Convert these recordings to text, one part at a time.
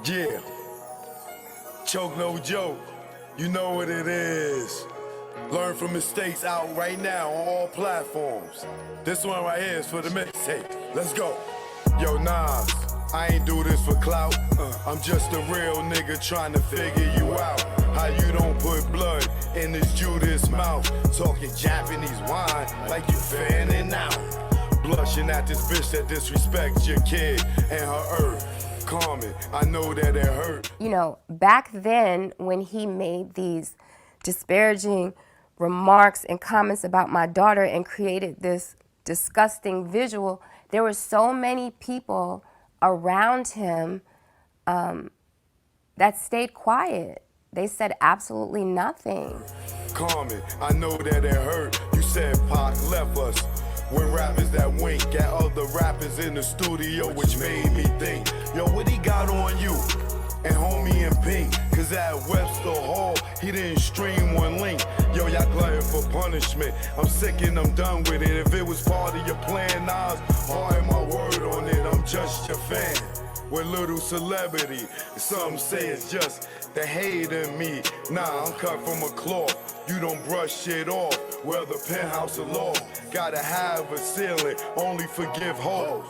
Yeah, choke no joke, you know what it is. Learn from mistakes out right now on all platforms. This one right here is for the mixtape. Let's go. Yo, Nas, I ain't do this for clout. I'm just a real nigga trying to figure you out. How you don't put blood in this Judas mouth. Talking Japanese wine like you fanning out. Blushing at this bitch that disrespects your kid and her earth. Carmen, I know that it hurt. You know, back then when he made these disparaging remarks and comments about my daughter and created this disgusting visual, there were so many people around him that stayed quiet. They said absolutely nothing. Carmen, I know that it hurt. You said Pac left us. When rappers that wink at other rappers in the studio, which made me think, yo, what he got on you? And homie in pink, cause at Webster Hall, he didn't stream one link. Yo, y'all glutton for punishment. I'm sick and I'm done with it. If it was part of your plan, Nas, hard my word on it, I'm just your fan. With little celebrity, some say it's just the hate in me. Nah, I'm cut from a cloth. You don't brush shit off. Well, the penthouse of law gotta have a ceiling. Only forgive hoes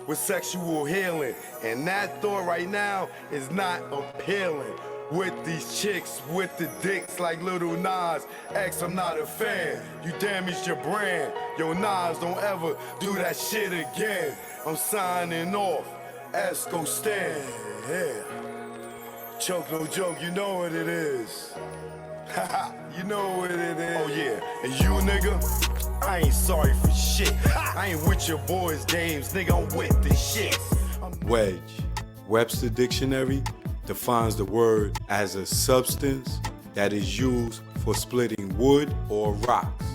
with sexual healing. And that thought right now is not appealing. With these chicks, with the dicks like Little Nas X, I'm not a fan. You damaged your brand. Yo, Nas, don't ever do that shit again. I'm signing off. Esco stand. Yeah. Choke no joke, you know what it is. You know what it is. Oh yeah, and you nigga, I ain't sorry for shit. I ain't with your boys' games, nigga, I'm with the shit. Wedge, Webster Dictionary defines the word as a substance that is used for splitting wood or rocks.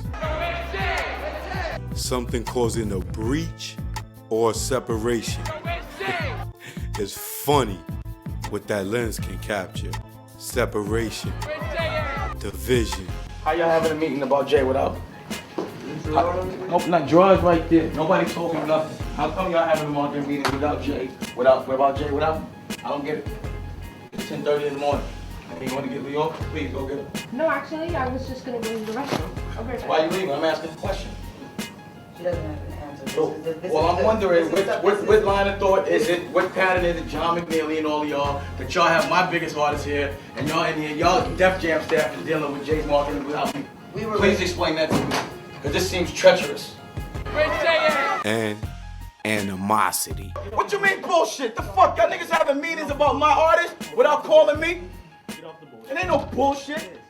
Something causing a breach or separation. It's funny what that lens can capture. Separation, division. How y'all having a meeting about Jay without? Nope, not drawers right there. Nobody told me nothing. How come y'all having a market meeting without Jay? Without Jay? Without? I don't get it. It's 10:30 in the morning. You want to get New York? Please go get it. No, actually, I was just gonna go to the restroom. Okay. Why are you leaving? I'm asking a question. She doesn't have an answer. Well, I'm wondering what line of thought is it, what pattern is it, John McNeely and all of y'all, that y'all have my biggest artists here, and y'all in here, y'all Def Jam staff is dealing with Jay's marketing without me. Please explain that to me, because this seems treacherous. And animosity. What you mean bullshit? The fuck, y'all niggas having meetings about my artists without calling me? It ain't no bullshit.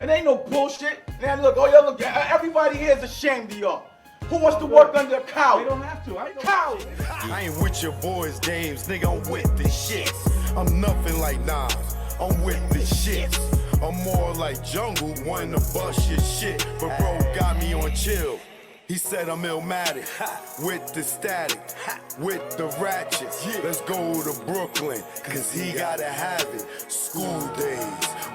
It ain't no bullshit. Now look, oh yeah, look, everybody here is ashamed of y'all. Who wants to work under a cow? They don't have to. Cow! I ain't with your boys' games, nigga, I'm with the shit. I'm nothing like Nas, I'm with the shit. I'm more like Jungle, wanting to bust your shit. But bro got me on chill. He said I'm illmatic, with the static, with the ratchets. Let's go to Brooklyn, cause he gotta have it. School days,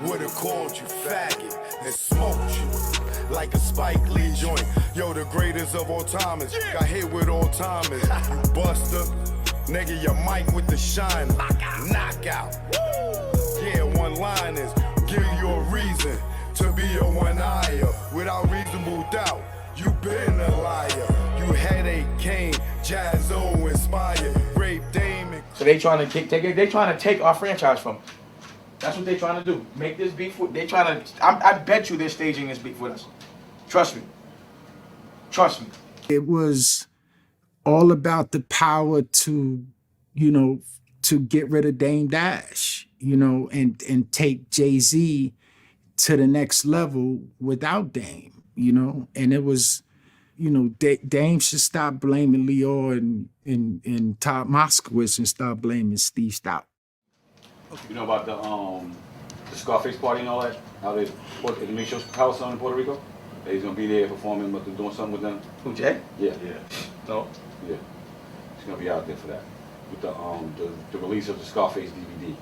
would've called you faggot and smoked you like a Spike Lee joint. Yo, the greatest of all timers, got hit with all timers. You buster, nigga, your mic with the shiner. Knockout. Yeah, one-liners, give you a reason to be a one-eyer without reasonable doubt. You been a liar. You headache king, Jazzo inspired, rape Damon. So they trying to take our franchise from us. That's what they trying to do. Make this beef with, I bet you they're staging this beef with us. Trust me. Trust me. It was all about the power to, to get rid of Dame Dash, and take Jay-Z to the next level without Dame. And it was, Dame should stop blaming Leo and Todd Moskowitz and start blaming Steve Stout. You know about the Scarface party and all that? How they put the Demetrius House on in Puerto Rico? He's gonna be there performing, but they're doing something with them. Who, Jay? Yeah. No. Yeah. He's gonna be out there for that. With the release of the Scarface DVD.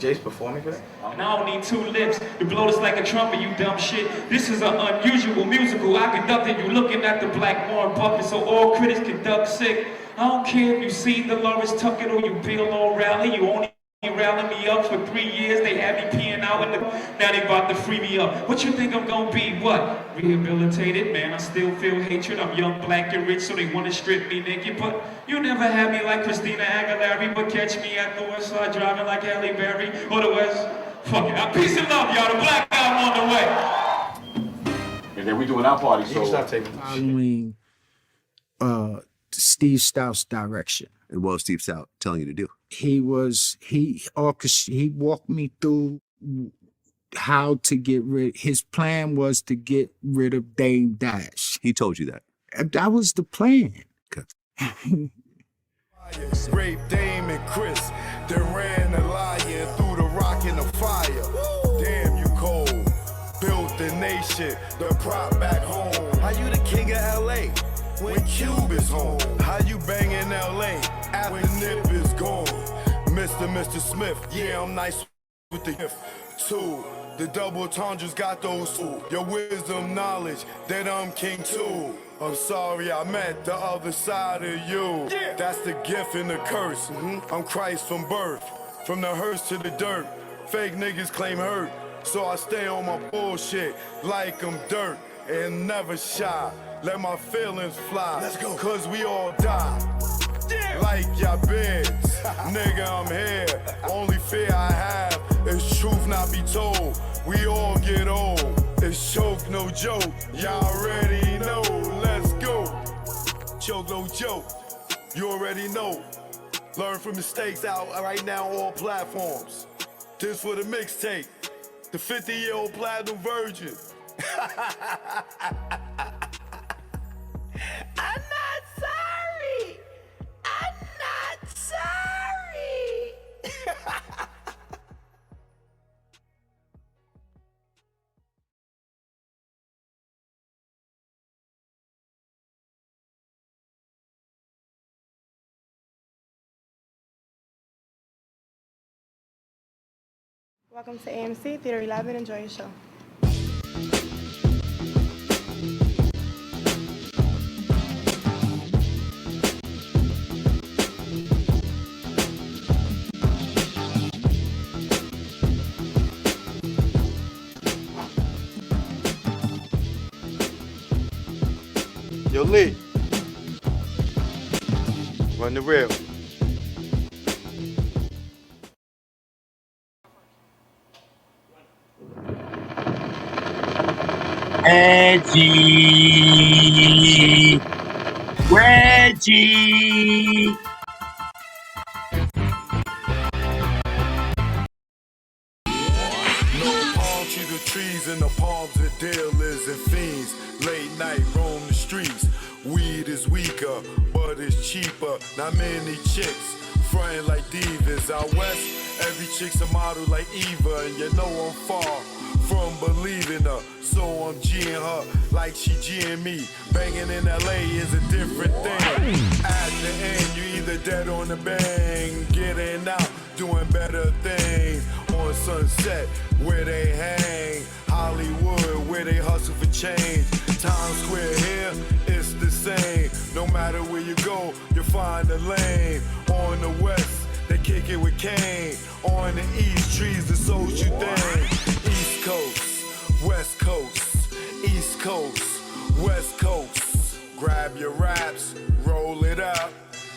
Jay's performing for that? And I don't need 2 lips to blow this like a trumpet, you dumb shit. This is an unusual musical. I conducted you looking at the black Warren Buffett, so all critics conduct sick. I don't care if you seen Dolores Tucker or you Bill O'Reilly. You only rallying me up for 3 years. They had me peeing out in the... Now they about to free me up. What you think I'm gonna be? What? Rehabilitated? Man, I still feel hatred. I'm young, black, and rich, so they wanna strip me naked. But you never had me like Christina Aguilera, but catch me at the West Side driving like Halle Berry or the West. Fuck it. Peace and love, y'all. The black album on the way. And then we doing our party, You can so stop taking Following Steve Stout's direction. And what was Steve Stout telling you to do? He walked me through how to get rid. His plan was to get rid of Dame Dash. He told you that. That was the plan. Okay. Rape Dame and Chris, they ran the lion through the rock and the fire. Damn, you cold. Built the nation, the prop back home. How you the king of LA when Cube is home? How you bang in LA after Nip is gone? Mr. Smith, yeah, I'm nice with the gift. 2, the double entendres got those 2. Your wisdom, knowledge, that I'm king too. I'm sorry I met the other side of you. That's the gift and the curse. I'm Christ from birth, from the hearse to the dirt. Fake niggas claim hurt, so I stay on my bullshit like I'm dirt and never shy. Let my feelings fly. Let's go. Cause we all die. Like your beds, nigga, I'm here. Only fear I have is truth not be told. We all get old. It's choke, no joke. Y'all already know. Let's go. Choke, no joke. You already know. Learn from mistakes out right now on all platforms. This for the mixtape. The 50-year-old platinum virgin. I'm not sorry. I'm not sorry. Welcome to AMC Theater 11. Enjoy your show. Yo, Lee. Run the rail. Reggie! Reggie! Palm trees of trees in the palms of dealers and fiends. Late night roam the streets. Weed is weaker, but it's cheaper. Not many chicks frontin' like divas. Out west, every chick's a model like Eva, and you know I'm far from believing her. So I'm G'ing her like she G'ing me. Banging in LA is a different thing. At the end, you either dead on the bang, getting out, doing better things. On Sunset, where they hang. Hollywood, where they hustle for change. Times Square here, it's the same. No matter where you go, you'll find a lane. On the west, they kick it with Kane. On the east, trees the social thing. East Coast, West Coast, East Coast, West Coast. Grab your raps, roll it up.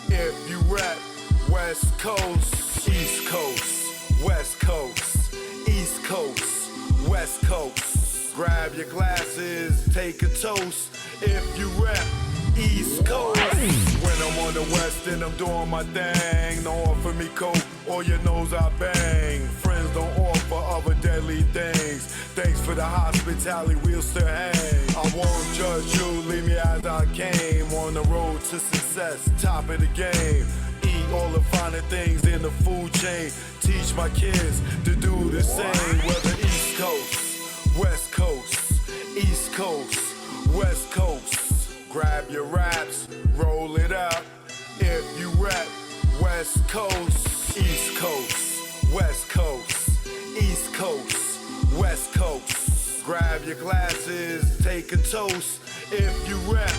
If you rap, West Coast, East Coast, West Coast, East Coast, West Coast. Grab your glasses, take a toast. If you rap, East Coast. When I'm on the west and I'm doing my thing, don't offer me coke or your nose I bang. Friends don't offer other deadly things. Thanks for the hospitality, we'll still hang. I won't judge you, leave me as I came. On the road to success, top of the game. Eat all the finer things in the food chain. Teach my kids to do the same. Whether East Coast, West Coast, East Coast, West Coast. Grab your raps, roll it up. If you rap, West Coast, East Coast, West Coast, Coast, West Coast. Grab your glasses, take a toast. If you rep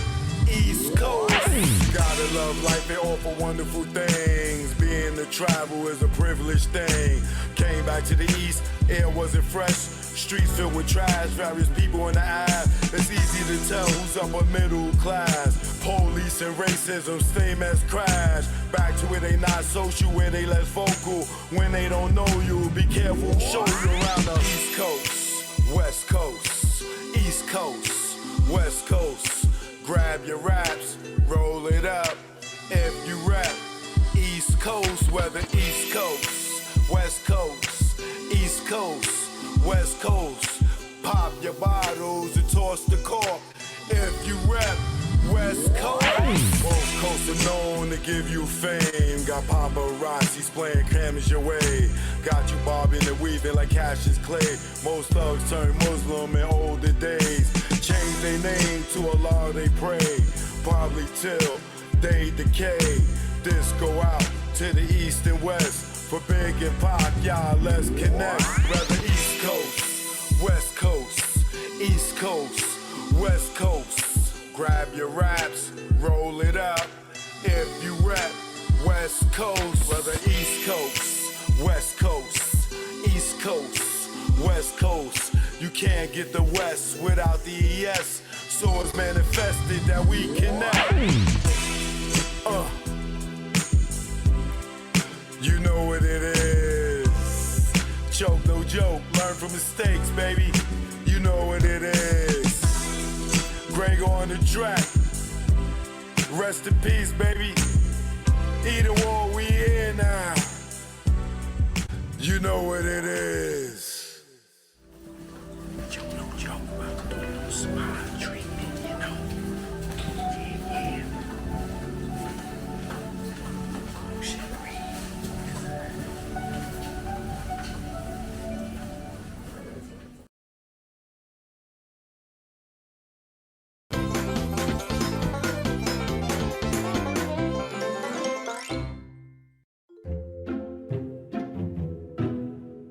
East Coast, you gotta love life and offer wonderful things. Being to travel is a privileged thing. Came back to the East, air wasn't fresh. Streets filled with trash, various people in the eye. It's easy to tell who's upper middle class. Police and racism, same as crash. Back to where they not social, where they less vocal. When they don't know you, be careful, show you around the East Coast, West Coast, East Coast, West Coast. Grab your raps, roll it up. If you rap East Coast, whether East Coast, West Coast, East Coast, West Coast. Pop your bottles and toss the cork. If you rap West Coast, both coasts are known to give you fame. Got paparazzis playing cameras your way. Got you bobbing and weaving like Cassius Clay. Most thugs turn Muslim in older days. Change their name to Allah they pray. Probably till they decay. This go out to the east and west. For Big and Pac, y'all let's connect. Whether East Coast, West Coast, East Coast, West Coast. Grab your raps, roll it up. If you rap West Coast, whether East Coast, West Coast, East Coast, West Coast. You can't get the West without the ES. So it's manifested that we connect. You know what it is. Choke, no joke. Learn from mistakes, baby. You know what it is. Greg on the track. Rest in peace, baby. Either war, we here now. You know what it is. Choke, no joke. Smile treatment, you know. Yeah. Oh, shit.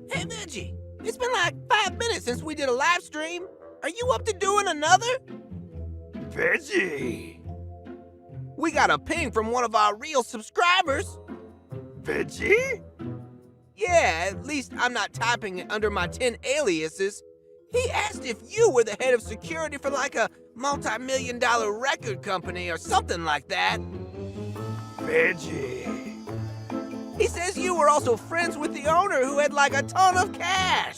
Hey, Reggie, it's been like 5 minutes since we did a live stream. Are you up to doing another? Reggie! We got a ping from one of our real subscribers. Reggie? Yeah, at least I'm not typing it under my 10 aliases. He asked if you were the head of security for like a multi-million-dollar record company or something like that. Reggie. He says you were also friends with the owner who had like a ton of cash.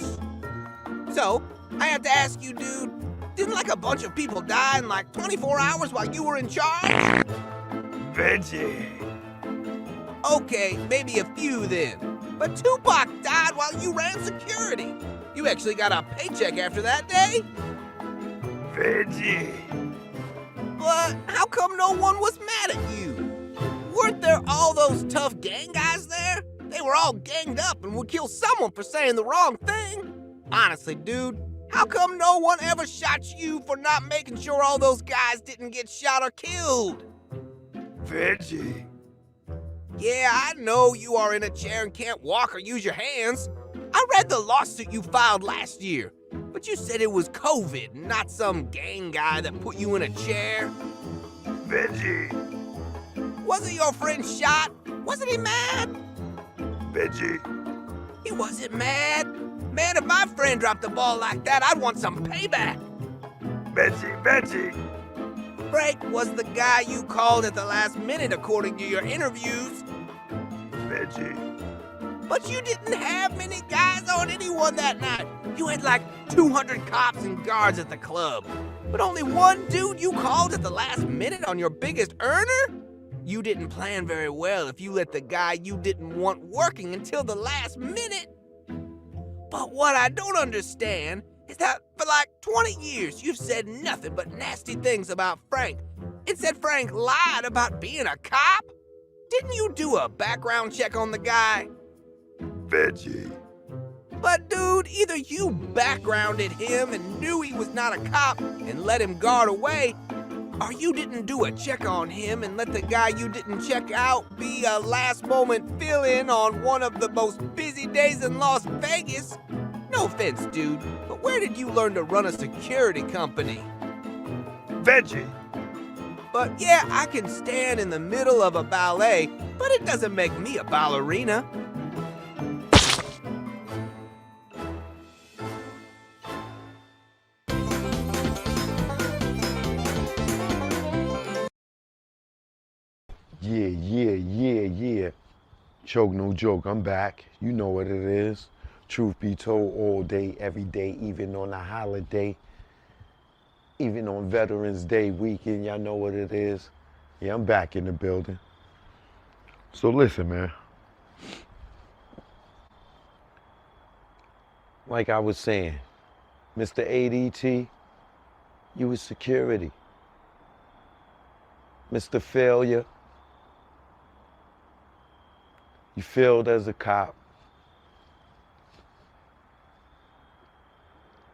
So, I have to ask you, dude, didn't like a bunch of people die in like 24 hours while you were in charge? Reggie. Okay, maybe a few then. But Tupac died while you ran security. You actually got a paycheck after that day? Reggie. But how come no one was mad at you? Weren't there all those tough gang guys there? They were all ganged up and would kill someone for saying the wrong thing. Honestly, dude, how come no one ever shot you for not making sure all those guys didn't get shot or killed? Reggie. Yeah, I know you are in a chair and can't walk or use your hands. I read the lawsuit you filed last year, but you said it was COVID, not some gang guy that put you in a chair. Reggie. Wasn't your friend shot? Wasn't he mad? Reggie. He wasn't mad. Man, if my friend dropped the ball like that, I'd want some payback. Reggie. Frank was the guy you called at the last minute, according to your interviews. Reggie. But you didn't have many guys on anyone that night. You had like 200 cops and guards at the club. But only one dude you called at the last minute on your biggest earner? You didn't plan very well if you let the guy you didn't want working until the last minute. But what I don't understand is that for like 20 years you've said nothing but nasty things about Frank and said Frank lied about being a cop. Didn't you do a background check on the guy? Reggie. But dude, either you backgrounded him and knew he was not a cop and let him guard away, or you didn't do a check on him and let the guy you didn't check out be a last moment fill-in on one of the most busy days in Las Vegas. No No offense, dude, but where did you learn to run a security company? Veggie. But yeah, I can stand in the middle of a ballet, but it doesn't make me a ballerina. Yeah. Choke, no joke, I'm back. You know what it is. Truth be told, all day, every day, even on a holiday. Even on Veterans Day weekend, y'all know what it is. Yeah, I'm back in the building. So listen, man. Like I was saying, Mr. ADT, you was security. Mr. Failure, you failed as a cop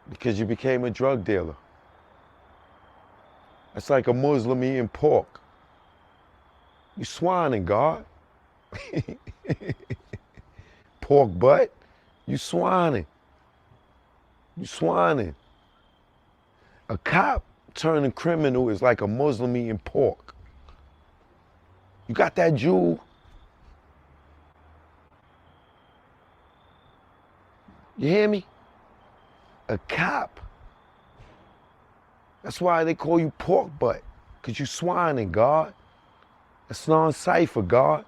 because you became a drug dealer. That's like a Muslim eating pork. You swining, God. Pork butt, you swining. You swining. A cop turning criminal is like a Muslim eating pork. You got that jewel? You hear me? A cop. That's why they call you pork butt, because you swining, God. That's non-cipher, God.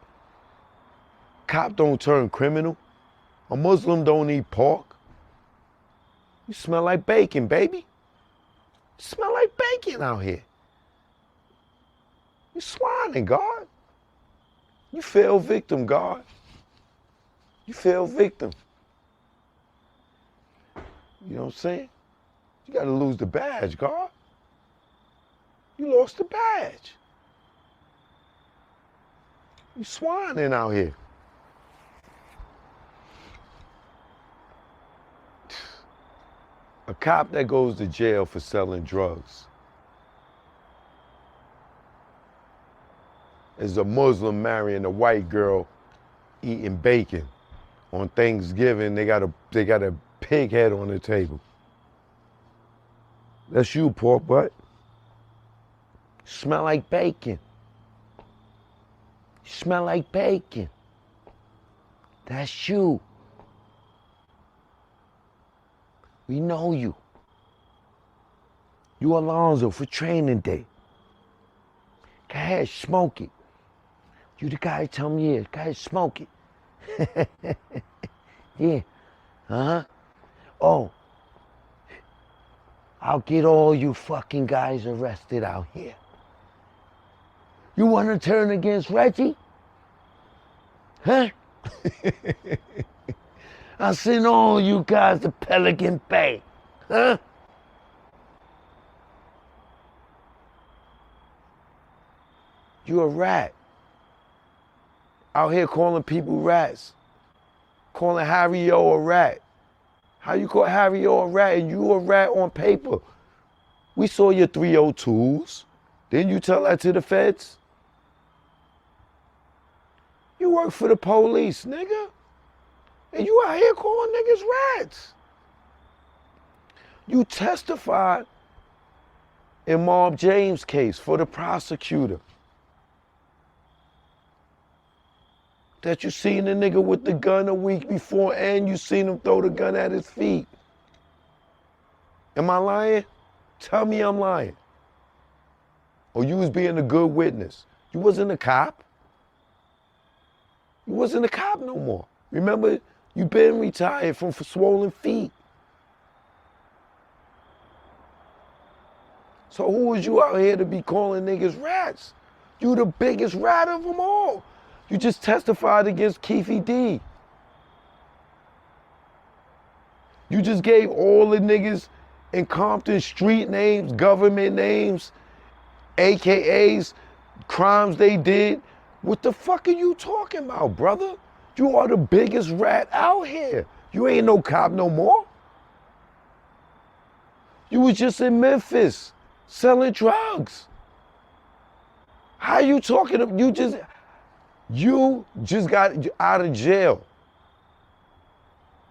Cop don't turn criminal. A Muslim don't eat pork. You smell like bacon, baby. You smell like bacon out here. You swining, God. You fell victim, God. You fell victim. You know what I'm saying? You gotta lose the badge, God. You lost the badge. You swining out here. A cop that goes to jail for selling drugs is a Muslim marrying a white girl eating bacon. On Thanksgiving, they got a pig head on the table. That's you, pork butt. Smell like bacon. You smell like bacon. That's you. We know you. You Alonzo for training day. Go ahead, smoke it. You the guy that tell me, yeah, go ahead, smoke it. Yeah, Oh, I'll get all you fucking guys arrested out here. You wanna turn against Reggie? Huh? I'll send all you guys to Pelican Bay, huh? You a rat. Out here calling people rats. Calling Harry O a rat. How you call Harry O a rat and you a rat on paper? We saw your 302s. Didn't you tell that to the feds? You work for the police, nigga. And you out here calling niggas rats. You testified in Mob James' case for the prosecutor that you seen the nigga with the gun a week before and you seen him throw the gun at his feet. Am I lying? Tell me I'm lying. Or you was being a good witness. You wasn't a cop. You wasn't a cop no more. Remember, you been retired from swollen feet. So who was you out here to be calling niggas rats? You the biggest rat of them all. You just testified against Keefy D. You just gave all the niggas in Compton street names, government names, AKAs, crimes they did. What the fuck are you talking about, brother? You are the biggest rat out here. You ain't no cop no more. You was just in Memphis selling drugs. How you talking? You just got out of jail.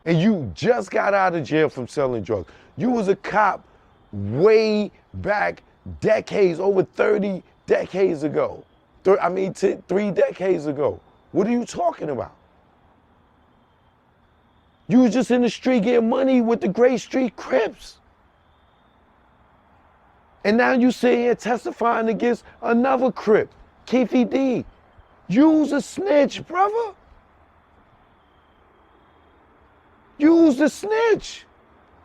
And you just got out of jail from selling drugs. You was a cop way back decades, over 30 decades ago. 3 decades ago. What are you talking about? You was just in the street getting money with the Great Street Crips. And now you sit here testifying against another Crip, Keefy D. You's a snitch, brother. You's a snitch.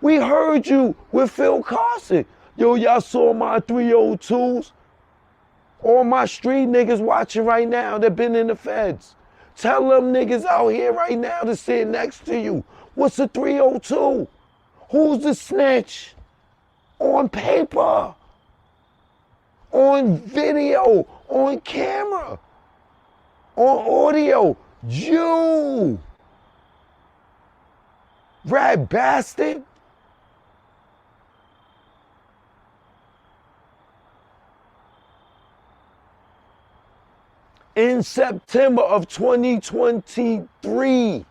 We heard you with Phil Carson. Yo, y'all saw my 302s? All my street niggas watching right now that been in the feds. Tell them niggas out here right now to sit next to you. What's a 302? Who's the snitch? On paper, on video, on camera, on audio. You, rat bastard. In September of 2023,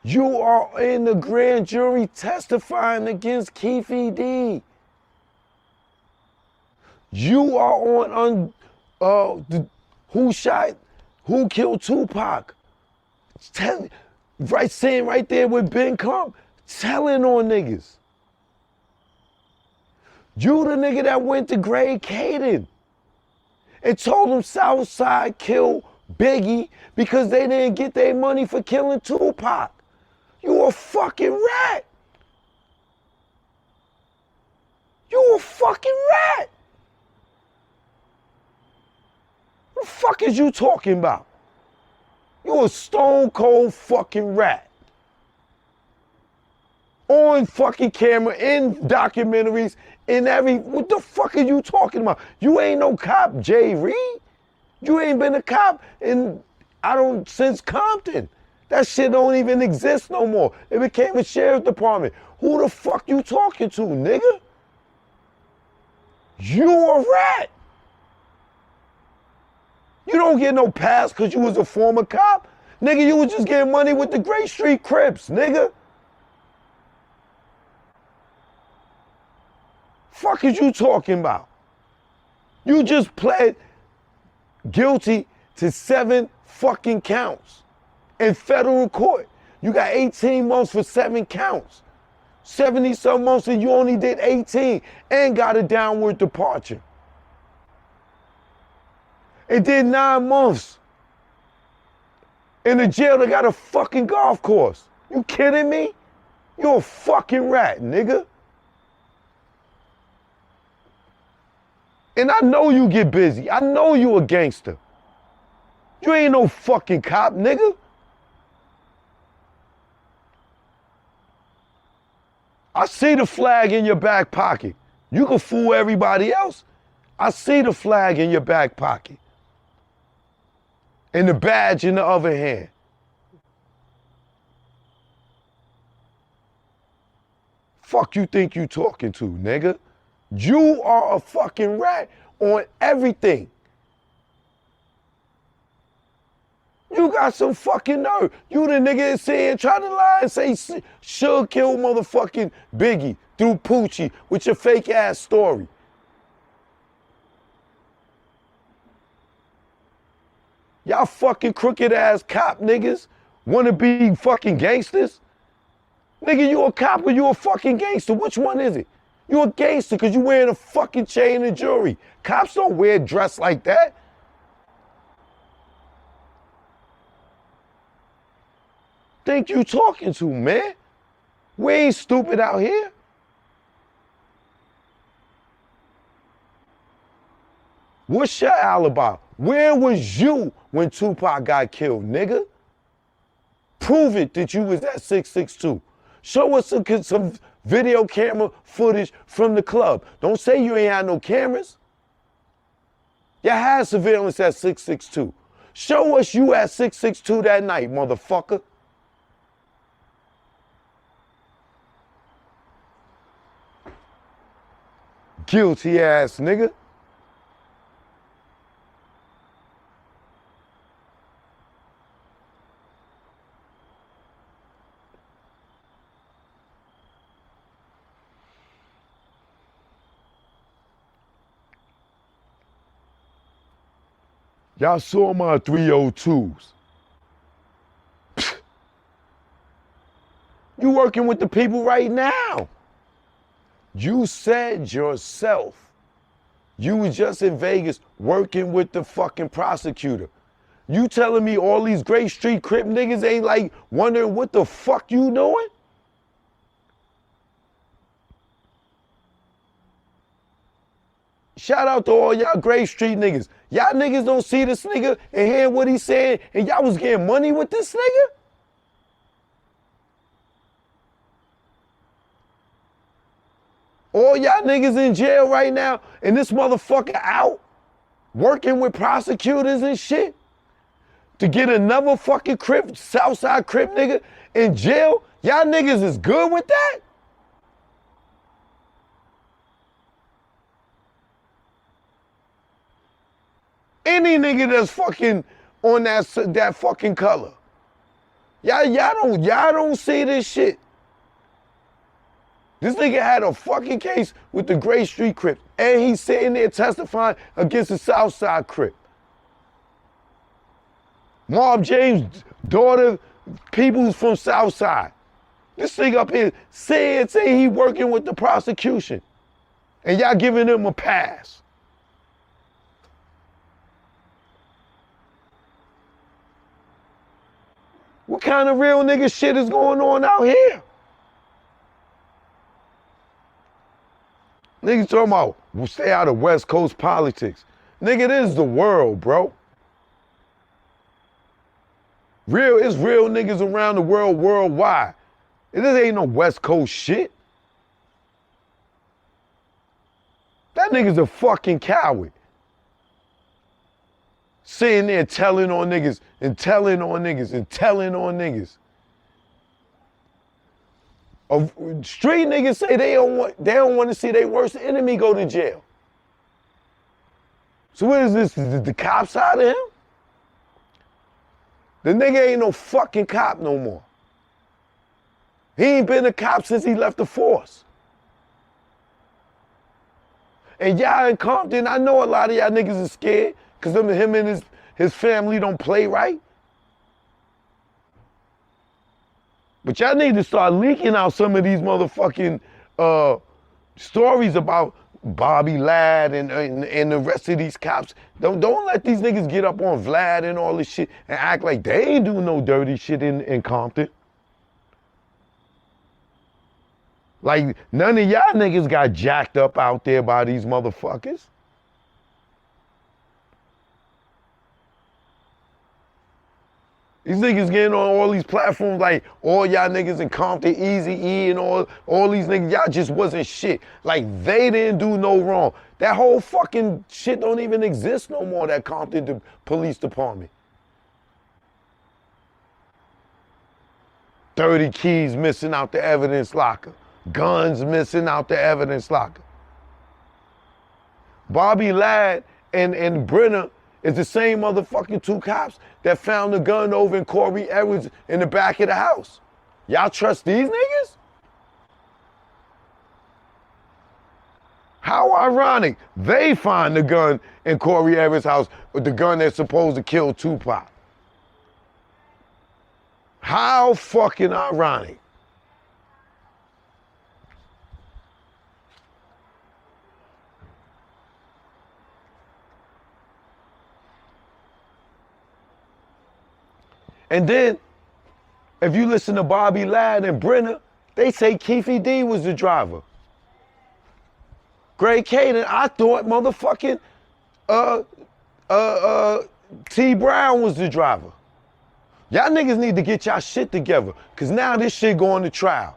you are in the grand jury testifying against Keefy D. You are on who killed Tupac? Sitting right there with Ben Crump, telling on niggas. You the nigga that went to Greg Caden and told them Southside killed Biggie because they didn't get their money for killing Tupac. You a fucking rat. You a fucking rat. What the fuck is you talking about? You a stone cold fucking rat. On fucking camera, in documentaries, what the fuck are you talking about? You ain't no cop, Jay Reed. You ain't been a cop since Compton. That shit don't even exist no more. It became a sheriff's department. Who the fuck you talking to, nigga? You a rat. You don't get no pass because you was a former cop. Nigga, you was just getting money with the Great Street Crips, nigga. Fuck is you talking about? You just pled guilty to 7 fucking counts in federal court. You got 18 months for 7 counts. 70-some months and you only did 18 and got a downward departure. It did 9 months in a jail that got a fucking golf course. You kidding me? You a fucking rat, nigga. And I know you get busy. I know you a gangster. You ain't no fucking cop, nigga. I see the flag in your back pocket. You can fool everybody else. I see the flag in your back pocket. And the badge in the other hand. Fuck you think you talking to, nigga? You are a fucking rat on everything. You got some fucking nerve. You the nigga that saying, try to lie and say Suge killed motherfucking Biggie through Poochie with your fake ass story. Y'all fucking crooked ass cop niggas wanna be fucking gangsters? Nigga, you a cop or you a fucking gangster? Which one is it? You a gangster because you wearing a fucking chain and jewelry. Cops don't wear a dress like that. Think you talking to, man? We ain't stupid out here. What's your alibi? Where was you when Tupac got killed, nigga? Prove it that you was at 662. Show us some video camera footage from the club. Don't say you ain't had no cameras. You had surveillance at 662. Show us you at 662 that night, motherfucker. Guilty ass nigga. Y'all saw my 302s. You working with the people right now. You said yourself, you was just in Vegas working with the fucking prosecutor. You telling me all these Gray Street Crip niggas ain't like wondering what the fuck you doing? Shout out to all y'all Gray Street niggas. Y'all niggas don't see this nigga and hear what he's saying and y'all was getting money with this nigga? All y'all niggas in jail right now and this motherfucker out working with prosecutors and shit to get another fucking Crip, Southside Crip nigga in jail? Y'all niggas is good with that? Any nigga that's fucking on that fucking color. Y'all don't see this shit. This nigga had a fucking case with the Gray Street Crip, and he's sitting there testifying against the Southside Crip. Marv James' daughter, people's from Southside. This nigga up here saying he working with the prosecution, and y'all giving him a pass. What kind of real nigga shit is going on out here? Niggas talking about, we'll stay out of West Coast politics. Nigga, this is the world, bro. It's real niggas around the world, worldwide. This ain't no West Coast shit. That nigga's a fucking coward. Sitting there telling on niggas and telling on niggas and telling on niggas. Street niggas say they don't want to see their worst enemy go to jail. So what is this? The cop side of him? The nigga ain't no fucking cop no more. He ain't been a cop since he left the force. And y'all in Compton, I know a lot of y'all niggas is scared because him and his family don't play right. But y'all need to start leaking out some of these motherfucking stories about Bobby Ladd and the rest of these cops. Don't let these niggas get up on Vlad and all this shit and act like they ain't doing no dirty shit in Compton. Like, none of y'all niggas got jacked up out there by these motherfuckers. These niggas getting on all these platforms like all y'all niggas in Compton, Eazy-E and all these niggas, y'all just wasn't shit. Like, they didn't do no wrong. That whole fucking shit don't even exist no more, that Compton Police Department. 30 keys missing out the evidence locker. Guns missing out the evidence locker. Bobby Ladd and Brenner is the same motherfucking two cops that found the gun over in Corey Edwards in the back of the house. Y'all trust these niggas? How ironic. They find the gun in Corey Edwards' house with the gun that's supposed to kill Tupac. How fucking ironic. And then, if you listen to Bobby Ladd and Brenner, they say Keefe D was the driver. Greg Caden, I thought motherfucking T Brown was the driver. Y'all niggas need to get y'all shit together, cause now this shit going to trial.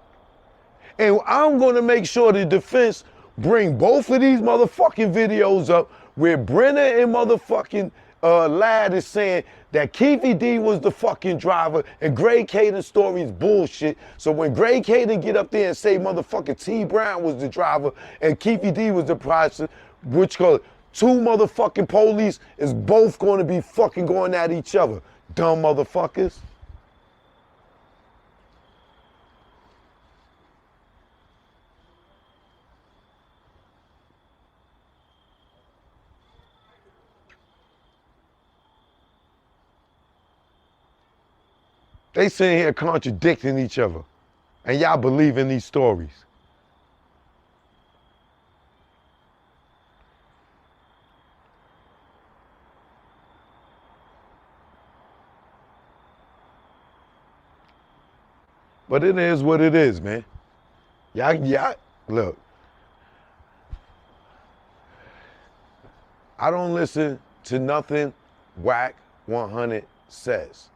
And I'm gonna make sure the defense bring both of these motherfucking videos up where Brenner and motherfucking Ladd is saying that Keefe D was the fucking driver and Greg Caden's story is bullshit. So when Greg Caden get up there and say motherfucking T Brown was the driver and Keefe D was the price, which two motherfucking police is both going to be fucking going at each other. Dumb motherfuckers. They sitting here contradicting each other. And y'all believe in these stories. But it is what it is, man. Y'all, look. I don't listen to nothing Whack 100 says.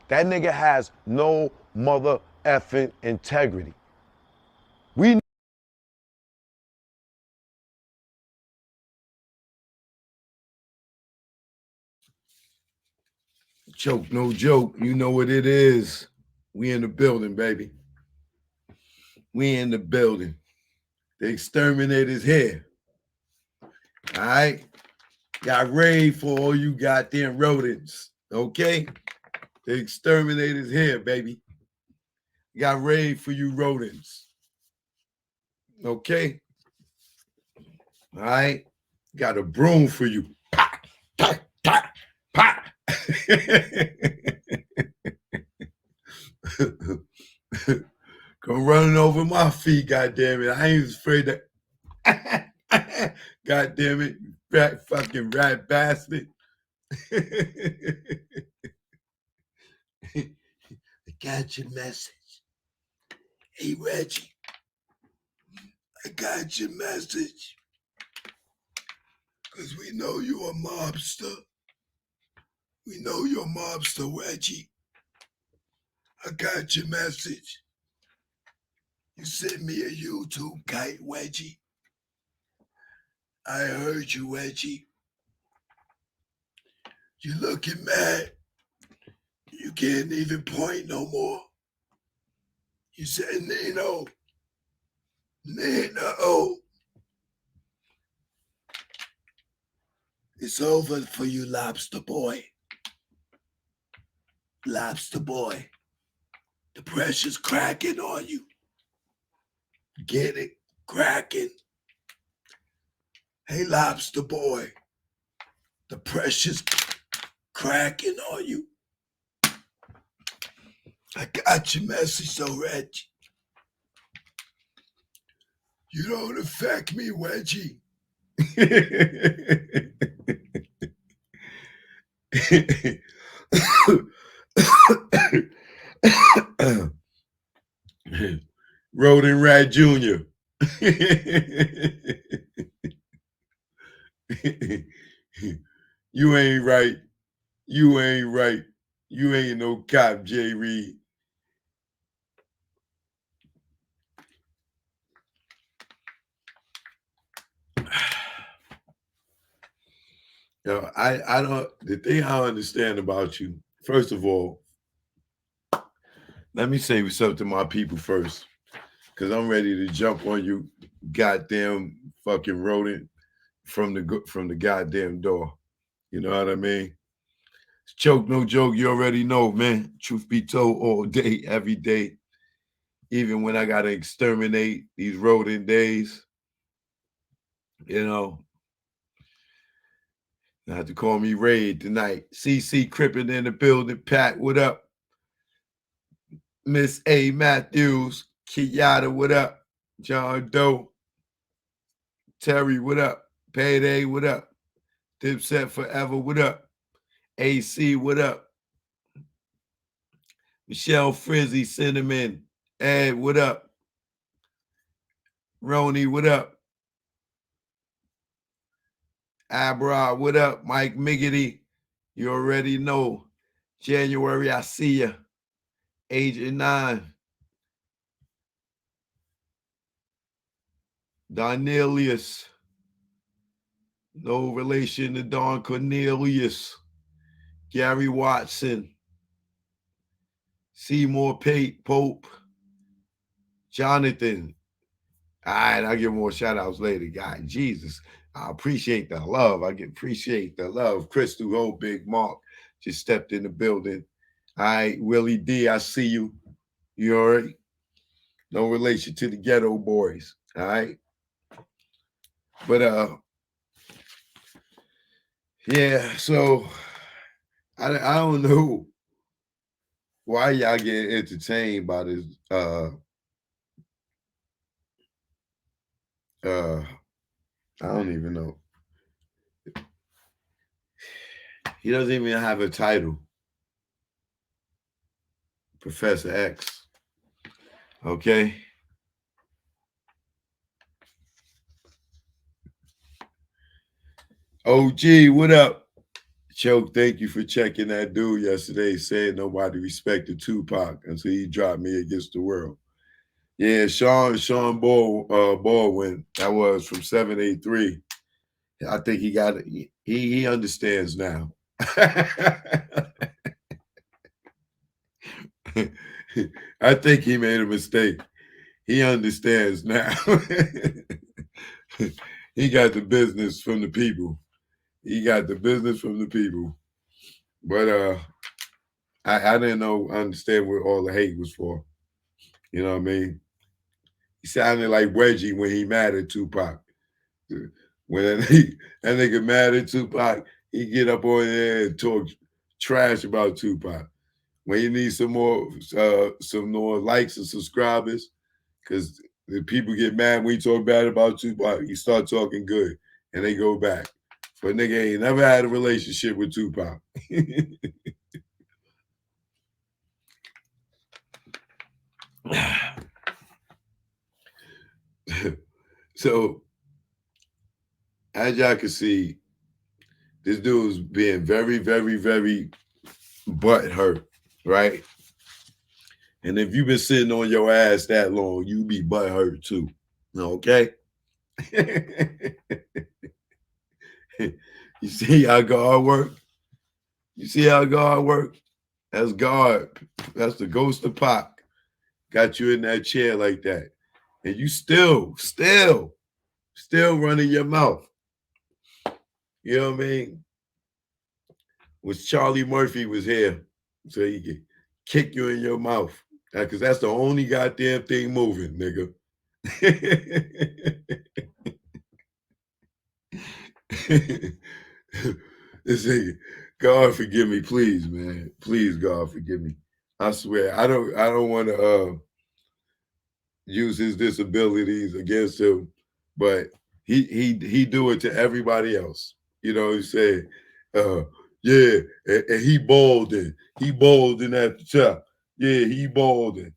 That nigga has no mother effing integrity. We Joke, no joke. You know what it is. We in the building, baby. We in the building. The exterminator's here. All right? Got raid for all you goddamn rodents. Okay? The exterminator's here, baby. Got raid for you rodents. Okay? All right? Got a broom for you. Pa, pa, pa, pa. Come running over my feet, goddamn it. I ain't afraid to. Goddamn it, you fat fucking rat bastard. I got your message. Hey, Reggie, I got your message. Because we know you a mobster. We know you're a mobster, Reggie. I got your message. You sent me a YouTube kite, Reggie. I heard you, Reggie. You looking mad. You can't even point no more. You said, Nino. Nino. It's over for you, lobster boy. Lobster boy. The pressure's cracking on you. Get it? Cracking. Hey, lobster boy. The pressure's cracking on you. I got your message, though, Reggie. You don't affect me, Wedgie. Rodent Rat Jr. You ain't right. You ain't right. You ain't no cop, J. Reed. Yo, I don't, the thing I understand about you, first of all, let me say something to my people first, because I'm ready to jump on you, goddamn fucking rodent from the goddamn door. You know what I mean? Choke, no joke, you already know, man. Truth be told, all day, every day, even when I got to exterminate these rodent days, you know, you have to call me Raid tonight. CC Crippen in the building. Pat, what up? Miss A. Matthews. Kiyata, what up? John Doe. Terry, what up? Payday, what up? Dipset Forever, what up? AC, what up? Michelle Frizzy, Cinnamon. Ed, what up? Roni, what up? Abra, what up? Mike Miggity, you already know. January, I see ya. Agent 9. Donelius. No relation to Don Cornelius. Gary Watson. Seymour Pope. Jonathan. All right, I'll give more shout outs later. God, Jesus. I appreciate the love. Appreciate the love. Crystal Ho, Big Mark just stepped in the building. All right, Willie D, I see you. You all right? No relation to the Ghetto Boys. All right. But yeah, so I don't know why y'all getting entertained by this? I don't even know. He doesn't even have a title. Professor X. Okay. OG, what up? Choke, thank you for checking that dude yesterday saying nobody respected Tupac until he dropped Me Against the World. Yeah, Sean Baldwin, that was from 783. I think he got it. He understands now. I think he made a mistake. He understands now. He got the business from the people. He got the business from the people. But I didn't understand what all the hate was for. You know what I mean? He sounded like Weggie when he mad at Tupac. When that nigga mad at Tupac, he get up on there and talk trash about Tupac. When he needs some more likes and subscribers, because the people get mad when he talk bad about Tupac, he start talking good, and they go back. But nigga ain't never had a relationship with Tupac. So, as y'all can see, this dude's being very, very, very butthurt, right? And if you've been sitting on your ass that long, you be butthurt too, okay? You see how God work? You see how God work? That's God. That's the ghost of Pac. Got you in that chair like that. And you still running your mouth. You know what I mean? Was Charlie Murphy was here, so he could kick you in your mouth. Because that's the only goddamn thing moving, nigga. This nigga, God forgive me, please, man. Please, God forgive me. I swear, I don't want to use his disabilities against him, but he do it to everybody else. You know what I'm saying? Yeah, and he balding at the top. Yeah, he balding.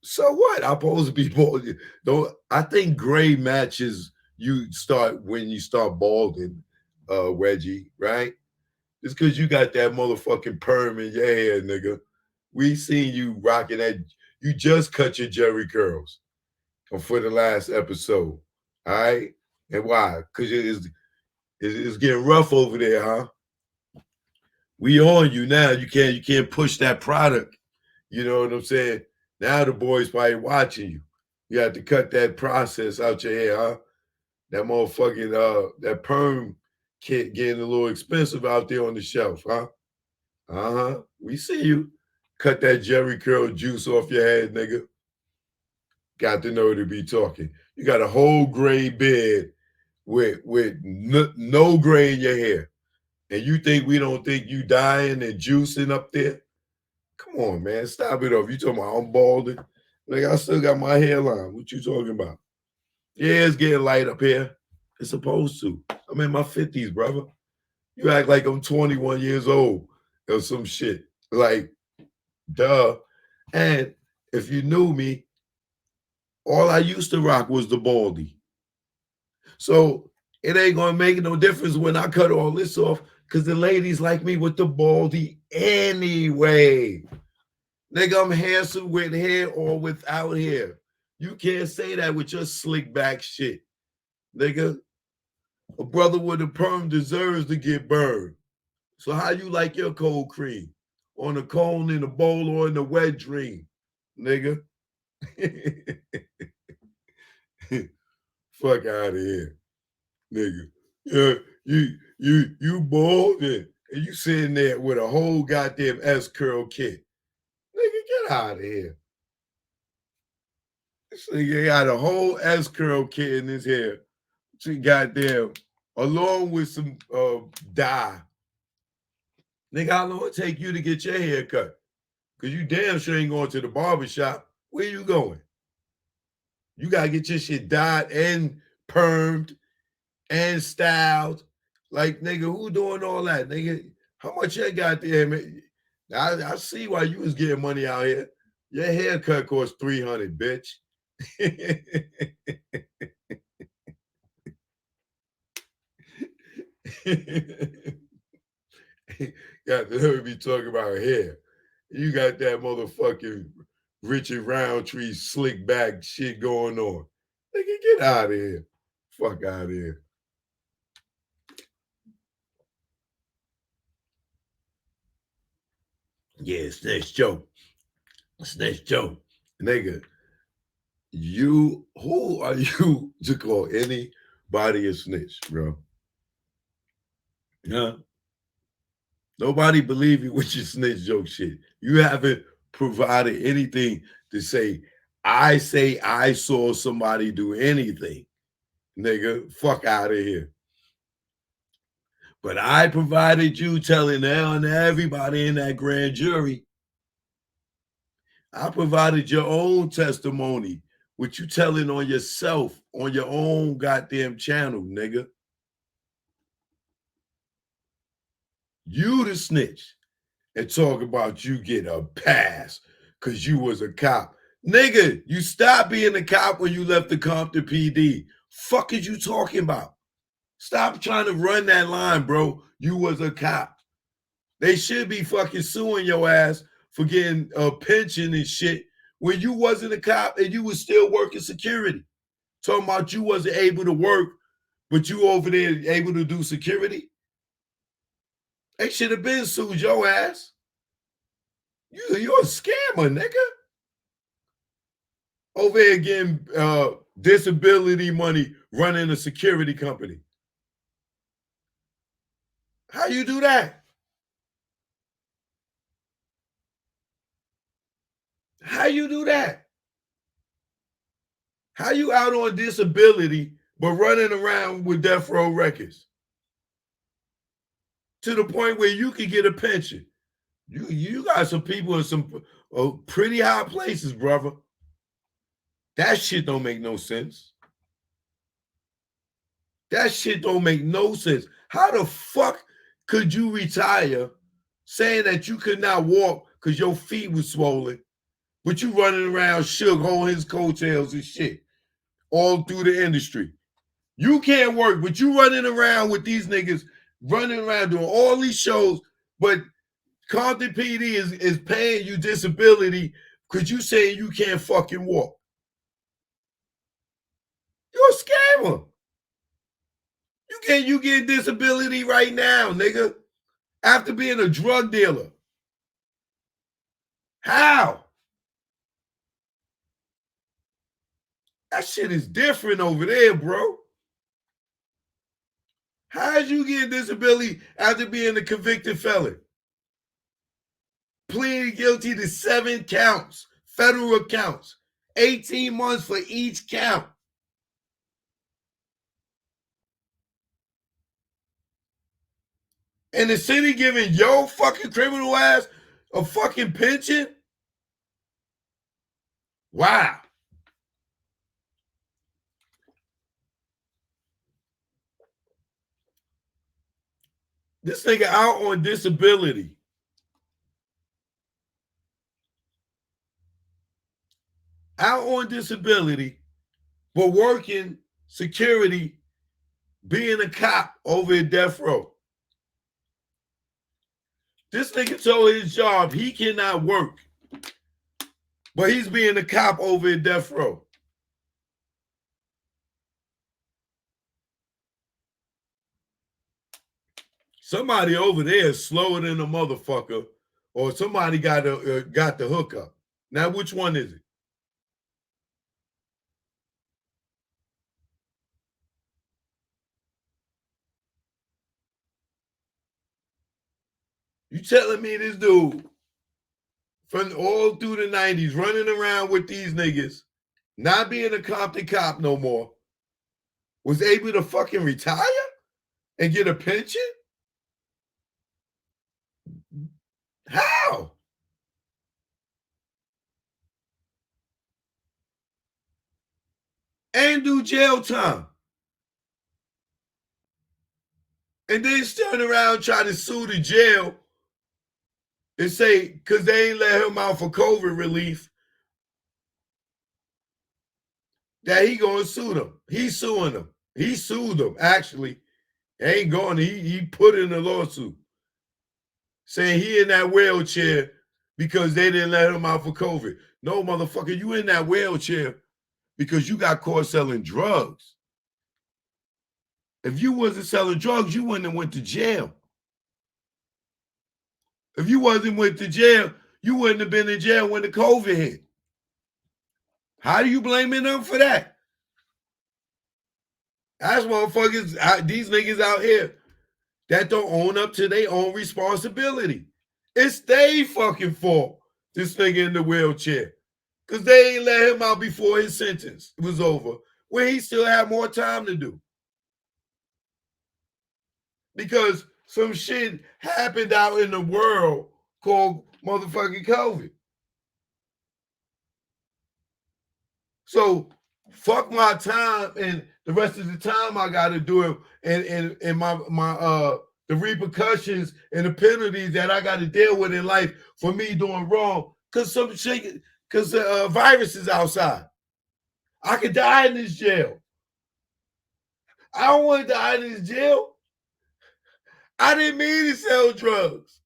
So what? I'm supposed to be balding. Don't I think gray matches you start when you start balding, Reggie, right? It's because you got that motherfucking perm in your hair, nigga. We seen you rocking that. You just cut your Jerry curls for the last episode. All right? And why? Because it's getting rough over there, huh? We on you now. You can't push that product. You know what I'm saying? Now the boys probably watching you. You have to cut that process out your hair, huh? That motherfucking that perm kit getting a little expensive out there on the shelf, huh? Uh-huh. We see you. Cut that Jerry curl juice off your head, nigga. Got to know to be talking. You got a whole gray beard with no gray in your hair. And you think we don't think you dying and juicing up there? Come on, man. Stop it off. You talking about I'm balding? Like, I still got my hairline. What you talking about? Yeah, it's getting light up here. It's supposed to. I'm in my 50s, brother. You act like I'm 21 years old or some shit. Like, duh. And if you knew me, all I used to rock was the baldy. So it ain't gonna make no difference when I cut all this off because the ladies like me with the baldy anyway. Nigga, I'm handsome with hair or without hair. You can't say that with your slick back shit. Nigga, a brother with a perm deserves to get burned. So how you like your cold cream? On a cone, in a bowl, or in a wet dream? Nigga. Fuck out of here, nigga. Yeah, you bald and you sitting there with a whole goddamn S curl kit. Nigga, get out of here. This nigga got a whole S curl kit in his hair. She goddamn, along with some dye. Nigga, how long it take you to get your hair cut? Because you damn sure ain't going to the barber shop. Where you going? You got to get your shit dyed and permed and styled. Like, nigga, who doing all that? Nigga, how much you got there, man? I see why you was getting money out here. Your haircut cost $300, bitch. Got to hear me talking about hair. You got that motherfucking Richard Roundtree slick back shit going on. Nigga, get out of here. Fuck out of here. Yeah, snitch joke. Snitch joke. Nigga, who are you to call anybody a snitch, bro? Huh? Nobody believe you with your snitch joke shit. You haven't provided anything to say I saw somebody do anything. Nigga, fuck out of here. But I provided you telling everybody in that grand jury. I provided your own testimony, which you telling on yourself, on your own goddamn channel, nigga. You the snitch and talk about you get a pass because you was a cop. Nigga, you stopped being a cop when you left the Compton PD. Fuck is you talking about? Stop trying to run that line, bro. You was a cop. They should be fucking suing your ass for getting a pension and shit when you wasn't a cop and you was still working security. Talking about you wasn't able to work, but you over there able to do security. They should have been sued your ass. You're a scammer, nigga. Over here getting disability money running a security company. How you do that? How you do that? How you out on disability but running around with Deathrow records? To the point where you can get a pension. You got some people in some pretty high places, brother. That shit don't make no sense. That shit don't make no sense. How the fuck could you retire saying that you could not walk because your feet was swollen, but you running around shook, holding his coattails and shit all through the industry? You can't work, but you running around with these niggas running around doing all these shows, but Compton PD is paying you disability because you saying you can't fucking walk. You're a scammer. You get disability right now, nigga, after being a drug dealer. How? That shit is different over there, bro. How'd you get disability after being a convicted felon? Pleaded guilty to 7 counts, federal counts, 18 months for each count. And the city giving your fucking criminal ass a fucking pension? Wow. This nigga out on disability. Out on disability, but working security, being a cop over at Deathrow. This nigga told his job he cannot work, but he's being a cop over at Deathrow. Somebody over there is slower than a motherfucker, or somebody got the hookup. Now, which one is it? You telling me this dude from all through the 90s running around with these niggas, not being a Compton cop no more, was able to fucking retire and get a pension? How? and do jail time. And then turn around and try to sue the jail and say, because they ain't let him out for COVID relief, that he gonna sue them. He's suing them. He sued them, actually. Ain't going, he put in a lawsuit saying he in that wheelchair because they didn't let him out for COVID. No, motherfucker, you in that wheelchair because you got caught selling drugs. If you wasn't selling drugs, you wouldn't have went to jail. If you wasn't went to jail, you wouldn't have been in jail when the COVID hit. How do you blame them for that? That's motherfuckers, these niggas out here that don't own up to their own responsibility. It's their fucking fault, this nigga in the wheelchair. Because they ain't let him out before his sentence was over, when he still had more time to do. Because some shit happened out in the world called motherfucking COVID. So fuck my time and the rest of the time I gotta do it and my the repercussions and the penalties that I gotta deal with in life for me doing wrong because some shit, because the virus is outside. I could die in this jail. I don't want to die in this jail. I didn't mean to sell drugs.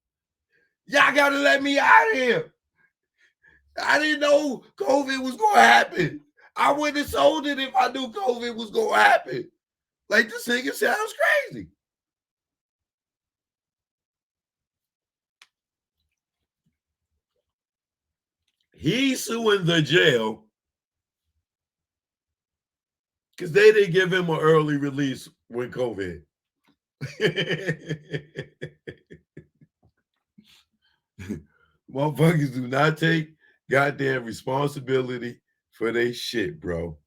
Y'all gotta let me out of here. I didn't know COVID was gonna happen. I wouldn't have sold it if I knew COVID was gonna happen. Like, this nigga sounds crazy. He's suing the jail because they didn't give him an early release when COVID. Motherfuckers do not take goddamn responsibility for their shit, bro.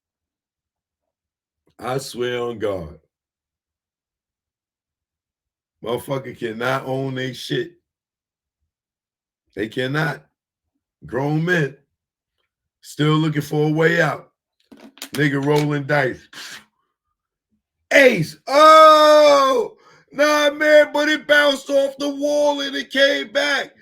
I swear on God. Motherfucker cannot own their shit. They cannot. Grown men still looking for a way out. Nigga rolling dice. Ace. Oh, nah, man, but it bounced off the wall and it came back.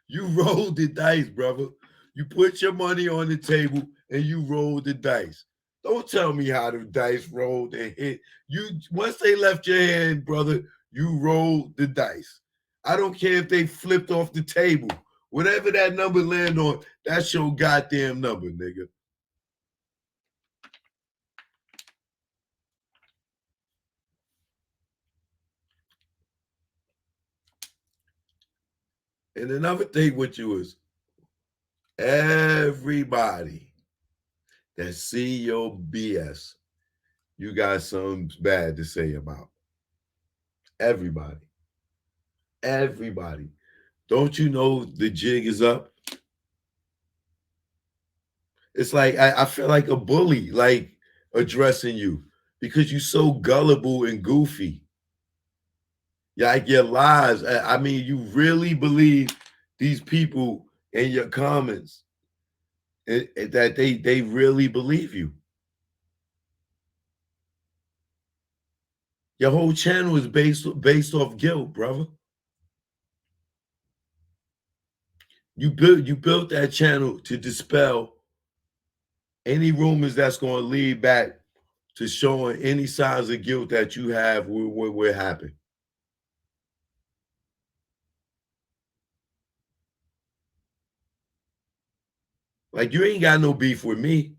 You rolled the dice, brother. You put your money on the table and you rolled the dice. Don't tell me how the dice rolled and hit. You once they left your hand, brother, you rolled the dice. I don't care if they flipped off the table. Whatever that number land on, that's your goddamn number, nigga. And another thing with you is everybody that see your BS, you got something bad to say about. Everybody. Everybody. Don't you know the jig is up? It's like I feel like a bully, like addressing you because you're so gullible and goofy. Like your lies. I mean, you really believe these people in your comments that they really believe you. Your whole channel is based off guilt, brother. You built that channel to dispel any rumors that's going to lead back to showing any signs of guilt that you have what happened. Like, you ain't got no beef with me.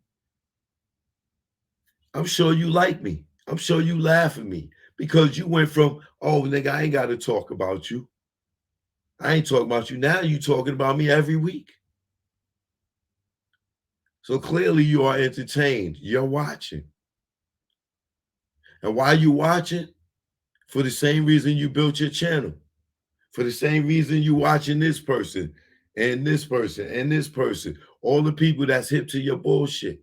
I'm sure you like me. I'm sure you laugh at me because you went from, oh, nigga, I ain't got to talk about you. I ain't talking about you. Now you talking about me every week. So clearly you are entertained. You're watching. And why you watching? For the same reason you built your channel. For the same reason you watching this person and this person and this person. All the people that's hip to your bullshit.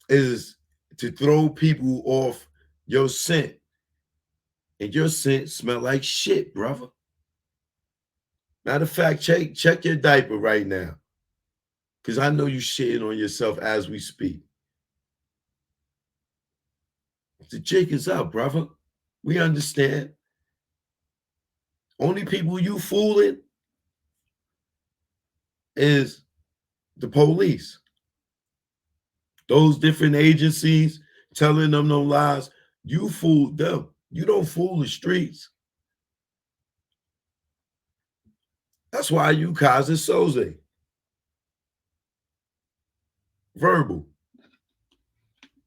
Is to throw people off your scent. And your scent smell like shit, brother. Matter of fact, check your diaper right now. Because I know you shitting on yourself as we speak. The jig is up, brother. We understand. Only people you fooling is the police. Those different agencies telling them no lies. You fooled them. You don't fool the streets. That's why you Kaza Soze. Verbal.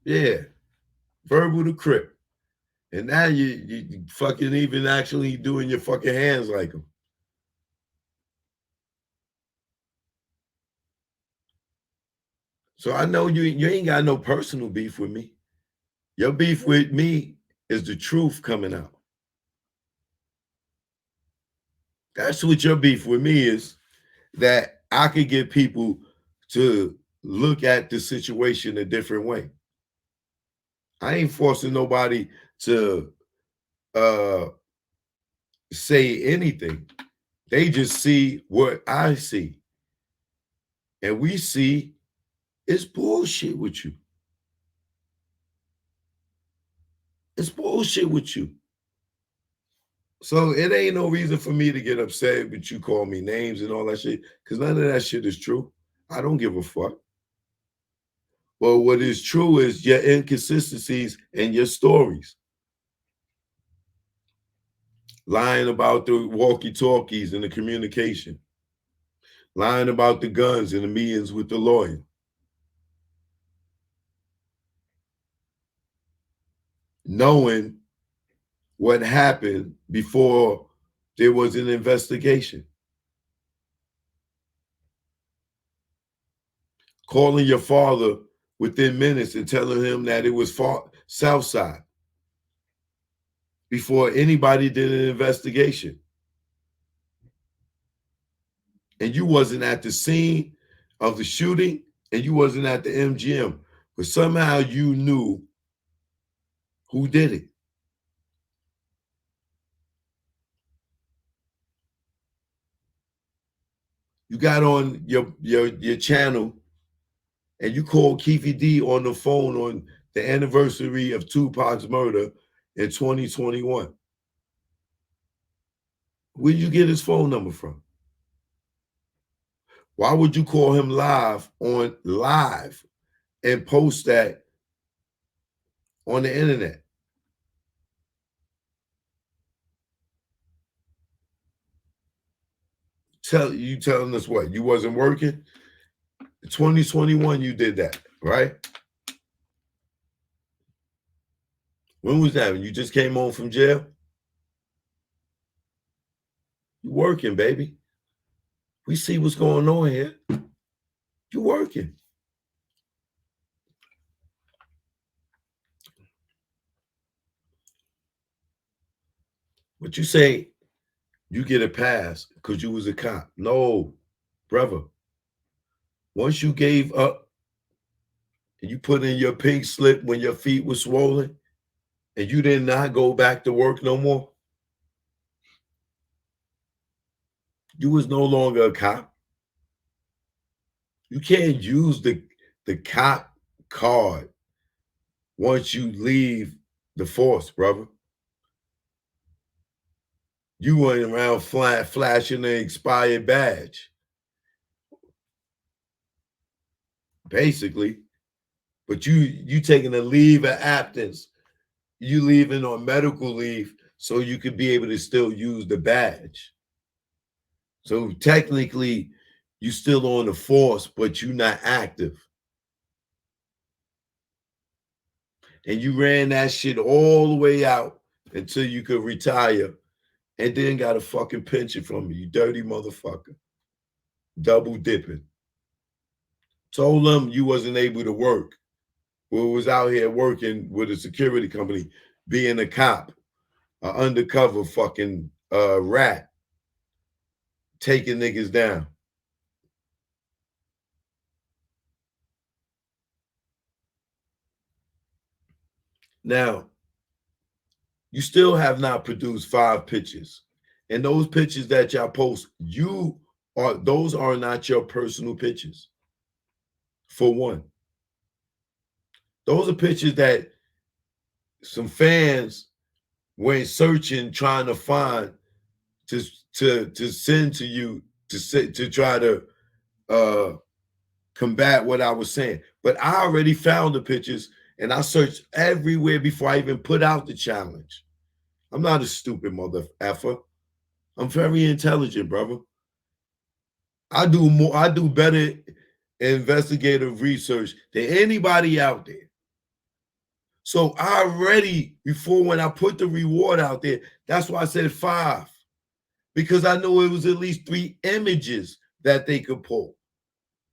Yeah. Verbal to Crip. And now you fucking even actually doing your fucking hands like them. So I know you ain't got no personal beef with me. Your beef with me is the truth coming out. That's what your beef with me is, that I could get people to look at the situation a different way. I ain't forcing nobody to say anything. They just see what I see. And we see it's bullshit with you. It's bullshit with you. So it ain't no reason for me to get upset, but you call me names and all that shit, because none of that shit is true. I don't give a fuck. Well, what is true is your inconsistencies and your stories. Lying about the walkie-talkies and the communication. Lying about the guns and the meetings with the lawyer. Knowing what happened before there was an investigation. Calling your father within minutes and telling him that it was Southside before anybody did an investigation. And you wasn't at the scene of the shooting and you wasn't at the MGM, but somehow you knew who did it. You got on your channel and you called Keefy D on the phone on the anniversary of Tupac's murder in 2021. Where'd you get his phone number from? Why would you call him live and post that on the internet? Telling us what? You wasn't working? In 2021, you did that, right? When was that? When you just came home from jail? You working, baby. We see what's going on here. You working. But you say you get a pass because you was a cop. No, brother. Once you gave up and you put in your pink slip when your feet were swollen and you did not go back to work no more, you was no longer a cop. You can't use the cop card once you leave the force, brother. You went around flashing an expired badge. Basically. But you taking a leave of absence. You leaving on medical leave so you could be able to still use the badge. So technically, you still on the force, but you're not active. And you ran that shit all the way out until you could retire and then got a fucking pension from me, you dirty motherfucker. Double dipping. Told them you wasn't able to work. Well, was out here working with a security company, being a cop, an undercover fucking rat, taking niggas down. Now, you still have not produced 5 pictures. And those pictures that y'all post, those are not your personal pictures. for one. Those are pictures that some fans went searching, trying to find to send to you to try to combat what I was saying. But I already found the pictures and I searched everywhere before I even put out the challenge. I'm not a stupid mother effer. I'm very intelligent, brother. I do better investigative research than anybody out there. So I already, before when I put the reward out there, that's why I said 5. Because I know it was at least 3 images that they could pull.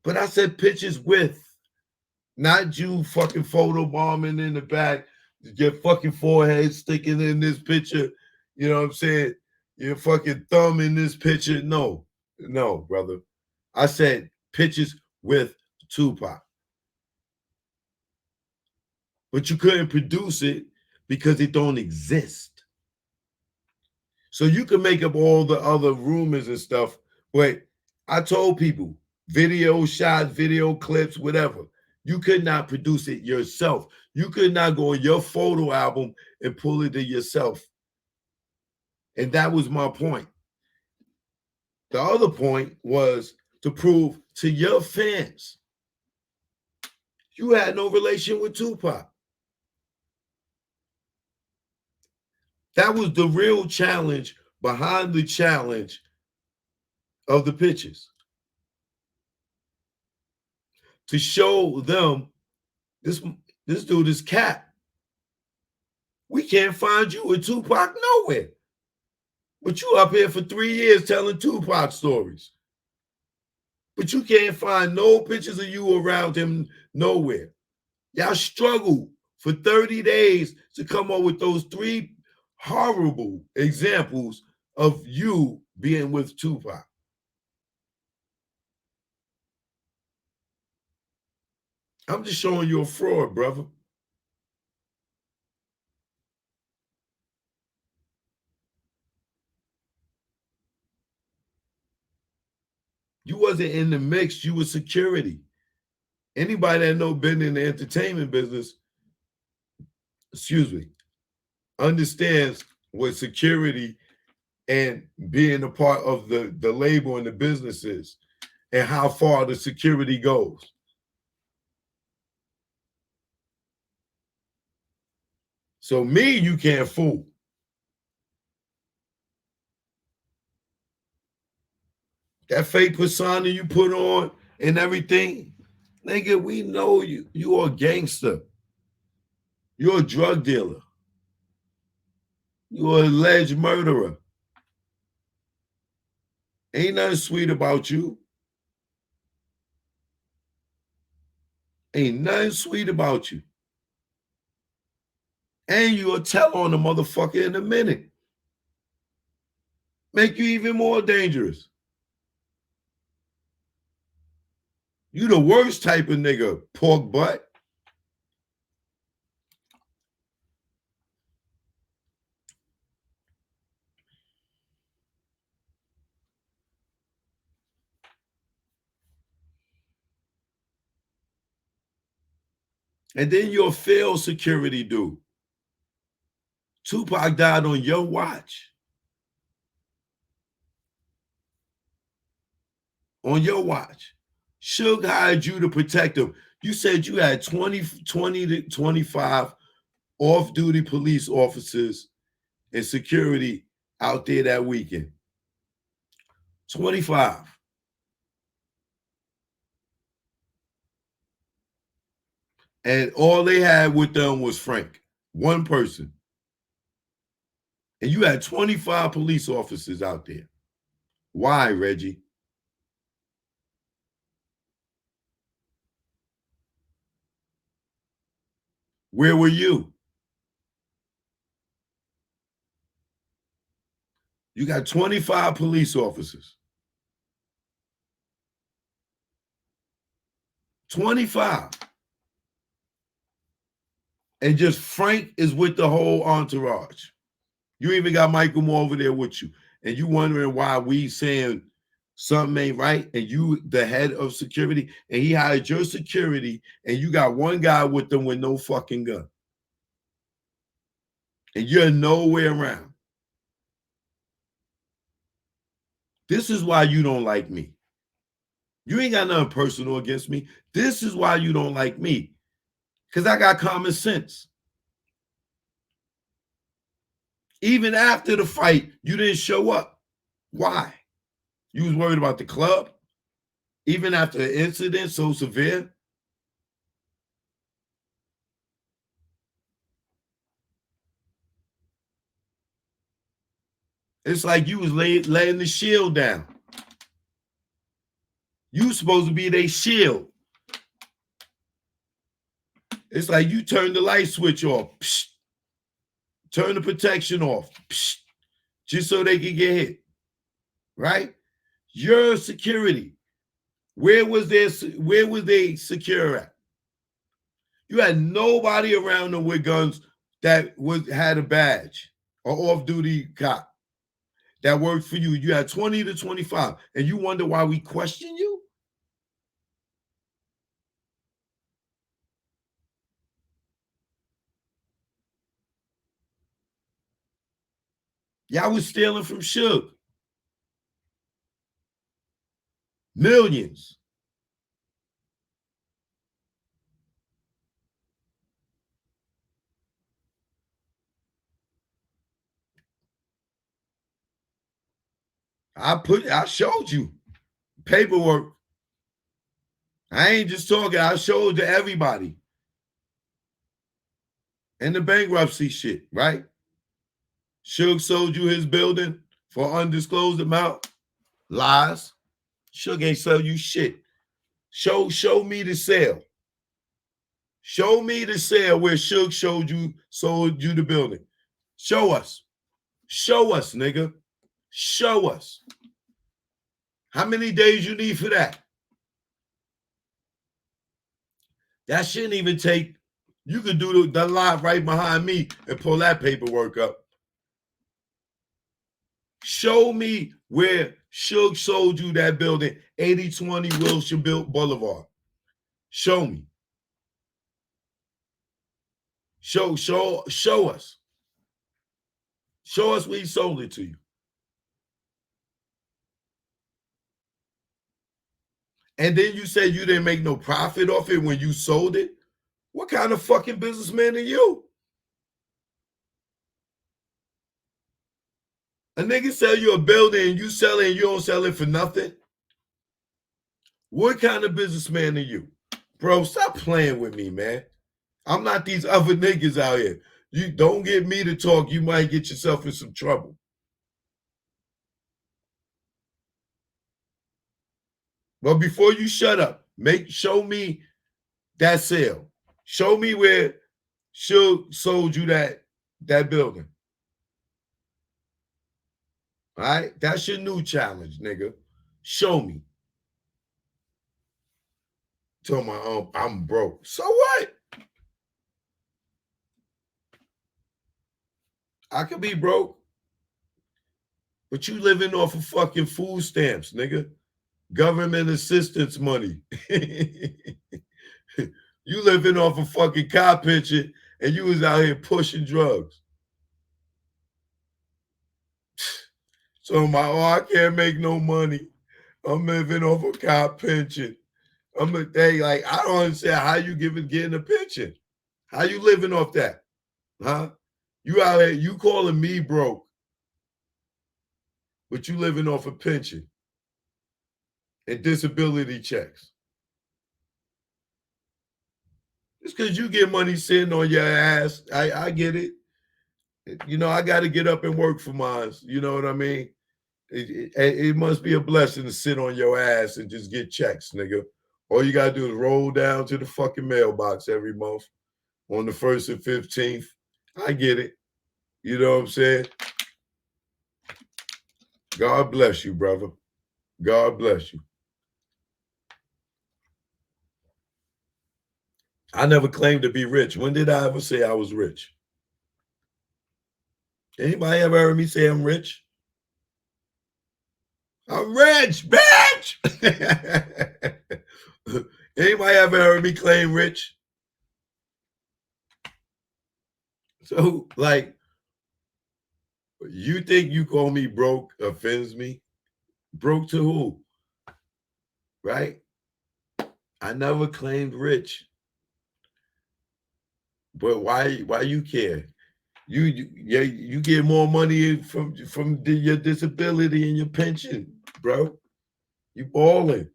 But I said pictures with, not you fucking photobombing in the back, your fucking forehead sticking in this picture. You know what I'm saying? Your fucking thumb in this picture. No, brother. I said pictures with Tupac. But you couldn't produce it because it don't exist. So you can make up all the other rumors and stuff, but I told people, video shots, video clips, whatever, you could not produce it yourself. You could not go on your photo album and pull it to yourself. And that was my point. The other point was to prove to your fans you had no relation with Tupac. That was the real challenge behind the challenge of the pictures. To show them this dude is cat. We can't find you with Tupac nowhere. But you up here for 3 years telling Tupac stories. But you can't find no pictures of you around him nowhere. Y'all struggled for 30 days to come up with those 3 horrible examples of you being with Tupac. I'm just showing you a fraud, brother. You wasn't in the mix, you were security. Anybody that know been in the entertainment business, understands what security and being a part of the label and the business is and how far the security goes. So me, you can't fool. That fake persona you put on and everything, nigga, we know you. You are a gangster. You're a drug dealer. You're an alleged murderer. Ain't nothing sweet about you. Ain't nothing sweet about you. And you'll tell on the motherfucker in a minute. Make you even more dangerous. You the worst type of nigga, pork butt. And then you're a failed security dude. Tupac died on your watch. On your watch. Suge hired you to protect him. You said you had 20 to 25 off-duty police officers and security out there that weekend. 25. And all they had with them was Frank. One person. And you had 25 police officers out there. Why, Reggie? Where were you? You got 25 police officers. 25. And just Frank is with the whole entourage. You even got Michael Moore over there with you. And you wondering why we saying something ain't right, and you the head of security, and he hired your security, and you got one guy with them with no fucking gun, and you're nowhere around. This is why you don't like me. You ain't got nothing personal against me. This is why you don't like me, because I got common sense. Even after the fight, you didn't show up. Why? You was worried about the club? Even after the incident so severe? It's like you was laying the shield down. You supposed to be their shield. It's like you turn the light switch off. Psh, turn the protection off. Psh, just so they can get hit. Right? Your security. Where was they secure at? You had nobody around them with guns that had a badge or off-duty cop that worked for you. You had 20 to 25, and you wonder why we question you? Y'all was stealing from Suge. Millions. I showed you paperwork. I ain't just talking. I showed to everybody. And the bankruptcy shit, right? Suge sold you his building for undisclosed amount. Lies. Suge ain't sell you shit. Show me the sale. Show me the sale where Suge sold you the building. Show us. Show us, nigga. Show us. How many days you need for that? That shouldn't even take. You could do the live right behind me and pull that paperwork up. Show me where Suge sold you that building, 8020 Wilshire Boulevard. Show me. Show us. Show us where he sold it to you. And then you say you didn't make no profit off it when you sold it? What kind of fucking businessman are you? A nigga sell you a building and you sell it and you don't sell it for nothing? What kind of businessman are you? Bro, stop playing with me, man. I'm not these other niggas out here. You don't get me to talk, you might get yourself in some trouble. But before you shut up, show me that sale. Show me where Suge sold you that building. All right? That's your new challenge, nigga. Show me. Tell my I'm broke. So what? I could be broke. But you living off of fucking food stamps, nigga. Government assistance money. You living off a fucking car pension and you was out here pushing drugs. So I can't make no money. I'm living off a car pension. I don't understand how you getting a pension. How you living off that? Huh? You out here, you calling me broke, but you living off a pension and disability checks. Just because you get money sitting on your ass, I get it. You know, I got to get up and work for mine. You know what I mean? It must be a blessing to sit on your ass and just get checks, nigga. All you got to do is roll down to the fucking mailbox every month on the 1st and 15th. I get it. You know what I'm saying? God bless you, brother. God bless you. I never claimed to be rich. When did I ever say I was rich? Anybody ever heard me say I'm rich? I'm rich, bitch. Anybody ever heard me claim rich? So, like, you think you call me broke offends me? Broke to who? Right? I never claimed rich. But why you care? You get more money from your disability and your pension, bro. You balling.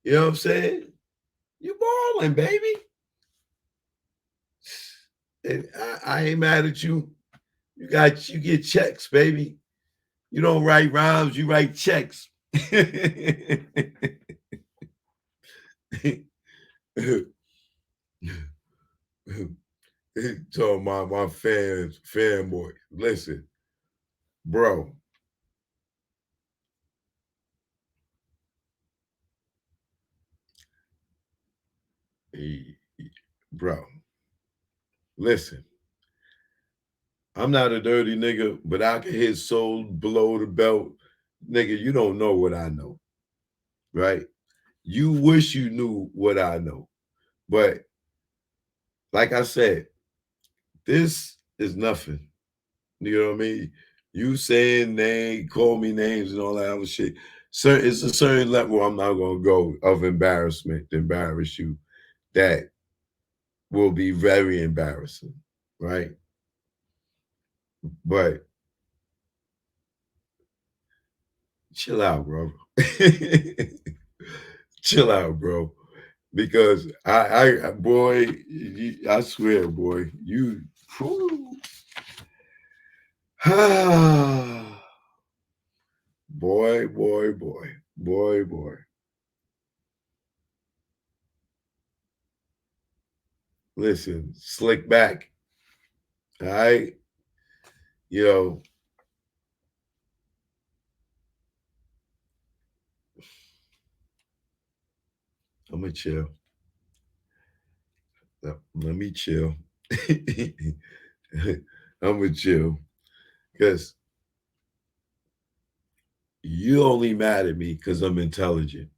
You know what I'm saying? You balling, baby. And I ain't mad at you. You get checks, baby. You don't write rhymes, you write checks. Talking about my fanboy. Listen, bro. Bro, listen. I'm not a dirty nigga, but I can hit soul below the belt. Nigga, you don't know what I know, right? You wish you knew what I know. But like I said, this is nothing. You know what I mean? You saying call me names and all that other shit. Sir, it's a certain level I'm not gonna go of embarrassment to embarrass you. That will be very embarrassing, right? But chill out, bro. Chill out, bro. Because boy, I swear, boy, you, boy, boy, boy, boy, boy. Listen, slick back. All right. Yo, I'm gonna chill. Let me chill. I'm gonna chill. Because you only mad at me because I'm intelligent.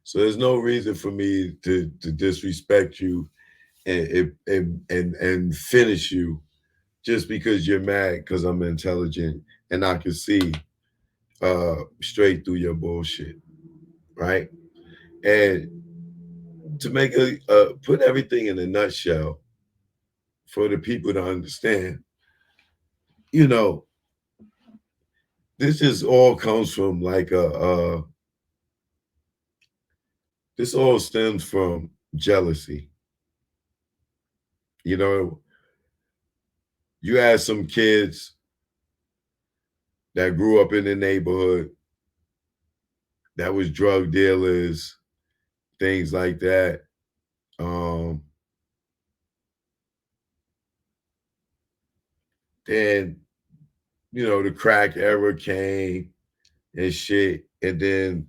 So there's no reason for me to disrespect you and finish you just because you're mad because I'm intelligent and I can see straight through your bullshit, right? And to make put everything in a nutshell for the people to understand, you know, this is all comes from like this all stems from jealousy. You know, you had some kids that grew up in the neighborhood that was drug dealers, things like that. Then, you know, the crack era came and shit. And then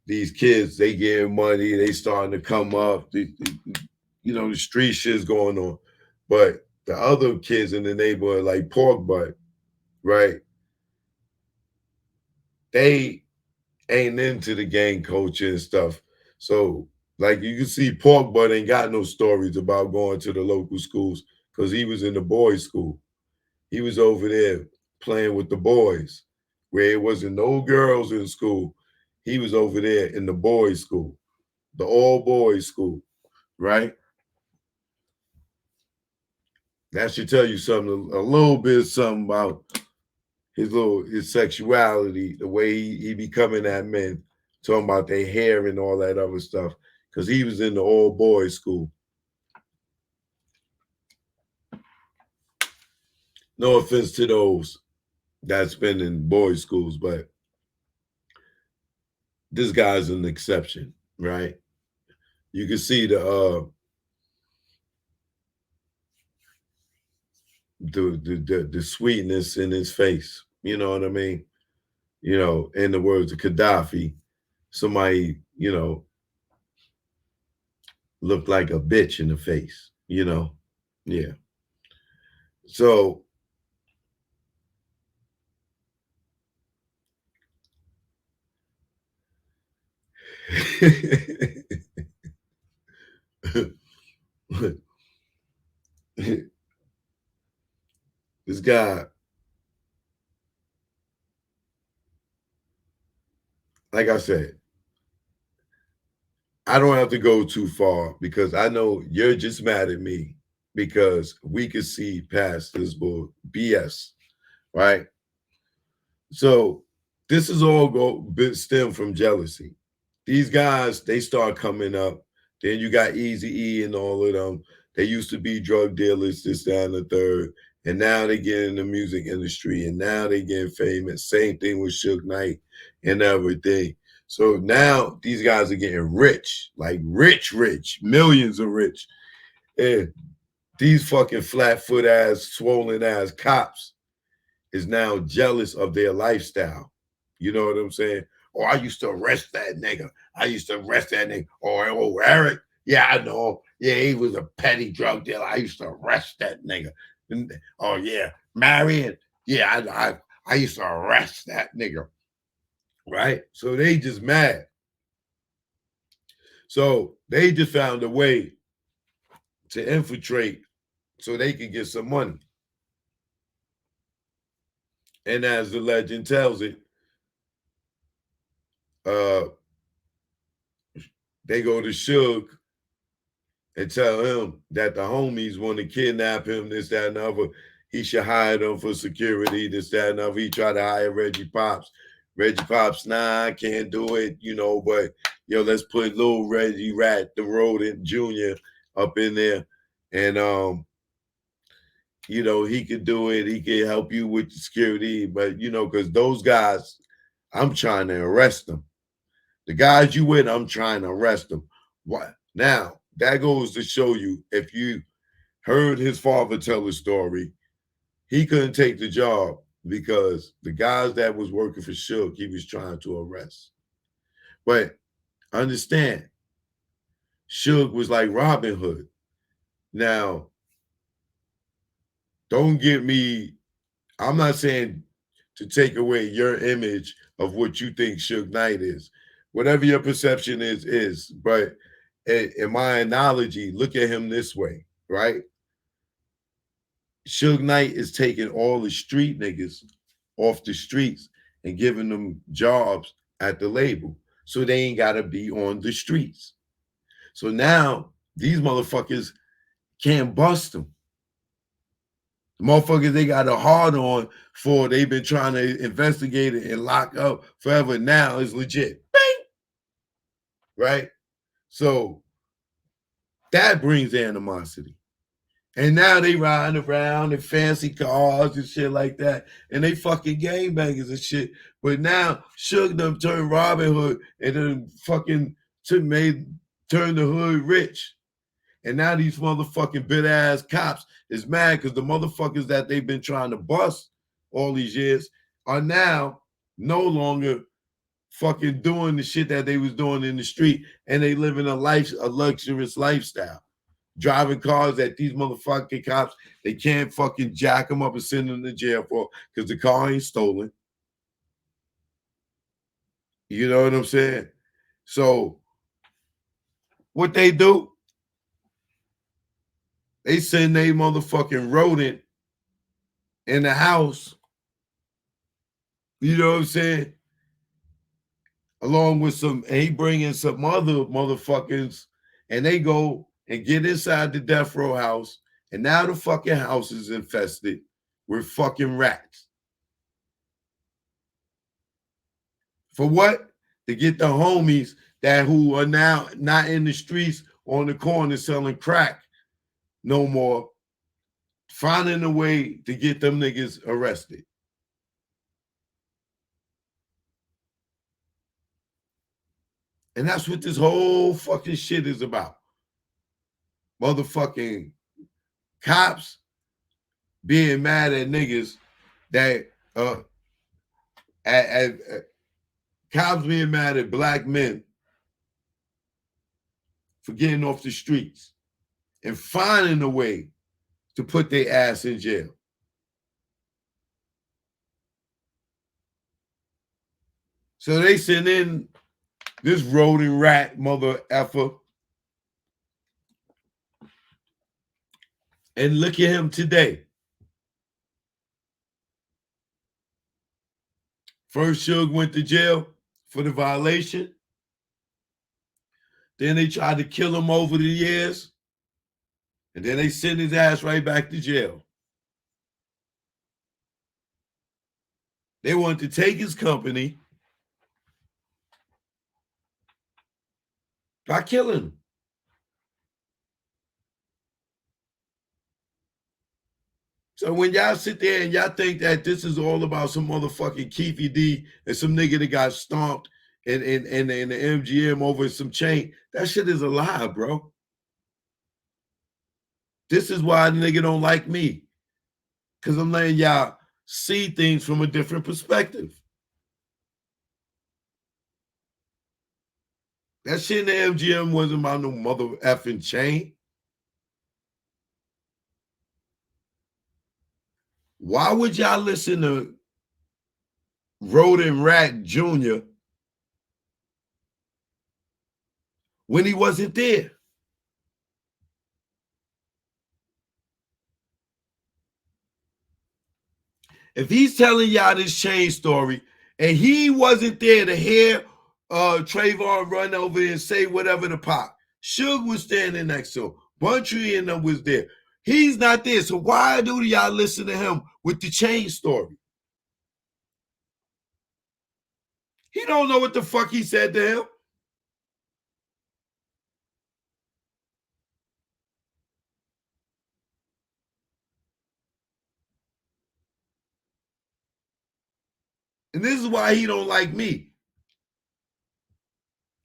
these kids, they getting money, they starting to come up. You know, the street shit's going on. But the other kids in the neighborhood, like Pork Butt, right? They ain't into the gang culture and stuff. So, like you can see, Pork Butt ain't got no stories about going to the local schools because he was in the boys' school. He was over there playing with the boys, where it wasn't no girls in school. He was over there in the boys' school, the all boys school, right? That should tell you something, a little bit something about his sexuality, the way he be coming at men, talking about their hair and all that other stuff, because he was in the all boys school. No offense to those that's been in boys schools, but this guy's an exception, right? You can see the sweetness in his face. You know what I mean? You know, in the words of Gaddafi, somebody, you know, looked like a bitch in the face, you know? Yeah. So This guy, like I said, I don't have to go too far because I know you're just mad at me because we could see past this bull BS, right? So this is all stem from jealousy. These guys, they start coming up. Then you got Easy E and all of them. They used to be drug dealers, this, that, and the third. And now they get in the music industry and now they get famous. Same thing with Suge Knight and everything. So now these guys are getting rich, like rich, millions of rich. And these fucking flat-foot ass, swollen ass cops is now jealous of their lifestyle. You know what I'm saying? Oh, I used to arrest that nigga. I used to arrest that nigga. Oh, Eric. Yeah, I know. Yeah, he was a petty drug dealer. I used to arrest that nigga. And, oh, yeah, Marion. Yeah, I used to arrest that nigga. Right? So they just mad. So they just found a way to infiltrate so they could get some money. And as the legend tells it, they go to Suge and tell him that the homies want to kidnap him, this, that, and the other. He should hire them for security, this, that, and the other. He tried to hire Reggie Pops. Reggie Pops, nah, I can't do it, you know, but, yo, let's put little Reggie Rat, the Rodent Jr. up in there. And, you know, he could do it. He could help you with security. But, you know, because those guys, I'm trying to arrest them. The guys you with, I'm trying to arrest them. What? Now, that goes to show you, if you heard his father tell the story, he couldn't take the job because the guys that was working for Suge, he was trying to arrest. But understand, Suge was like Robin Hood. Now, don't get me, I'm not saying to take away your image of what you think Suge Knight is. Whatever your perception is. But in my analogy, look at him this way, right? Suge Knight is taking all the street niggas off the streets and giving them jobs at the label so they ain't got to be on the streets. So now these motherfuckers can't bust them. The motherfuckers they got a hard on for, they've been trying to investigate it and lock up forever. Now it's legit. Bang! Right? So that brings animosity. And now they riding around in fancy cars and shit like that. And they fucking gangbangers and shit. But now Suge them turned Robin Hood and then fucking turned the hood rich. And now these motherfucking bit ass cops is mad because the motherfuckers that they've been trying to bust all these years are now no longer fucking doing the shit that they was doing in the street. And they living a luxurious lifestyle. Driving cars that these motherfucking cops, they can't fucking jack them up and send them to jail for because the car ain't stolen. You know what I'm saying? So what they do, they send they motherfucking rodent in the house, you know what I'm saying? Along with some, and he bring in some other motherfuckers, and they go and get inside the Deathrow house, and now the fucking house is infested with fucking rats. For what? To get the homies who are now not in the streets on the corner selling crack no more, finding a way to get them niggas arrested. And that's what this whole fucking shit is about. Motherfucking cops being mad at niggas that cops being mad at black men for getting off the streets and finding a way to put their ass in jail. So they send in This rodent rat mother effer. And look at him today. First, Suge went to jail for the violation. Then they tried to kill him over the years. And then they sent his ass right back to jail. They wanted to take his company by killing him. So when y'all sit there and y'all think that this is all about some motherfucking Keefy D and some nigga that got stomped in the MGM over some chain, that shit is a lie, bro. This is why the nigga don't like me. Because I'm letting y'all see things from a different perspective. That shit in the MGM wasn't about no mother effing chain. Why would y'all listen to Rodent Rat Jr. when he wasn't there? If he's telling y'all this chain story and he wasn't there to hear Trayvon run over and say whatever to Pop, Suge was standing next to him. Buntry and them was there. He's not there. So why do y'all listen to him with the chain story? He don't know what the fuck he said to him. And this is why he don't like me.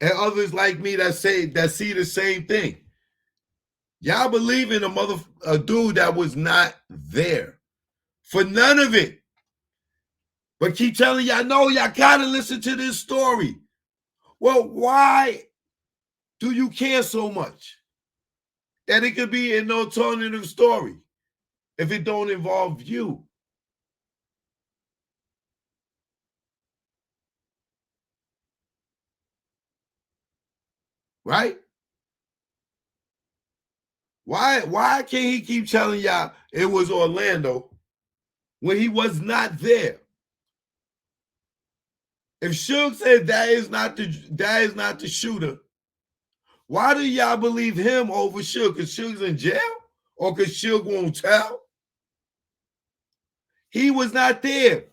And others like me that see the same thing. Y'all believe in a dude that was not there for none of it. But keep telling y'all, no, y'all gotta listen to this story. Well, why do you care so much that it could be an alternative story if it don't involve you? Right? Why can't he keep telling y'all it was Orlando when he was not there? If Suge said that is not the shooter, why do y'all believe him over Suge? Because Suge's in jail? Or because Suge won't tell? He was not there.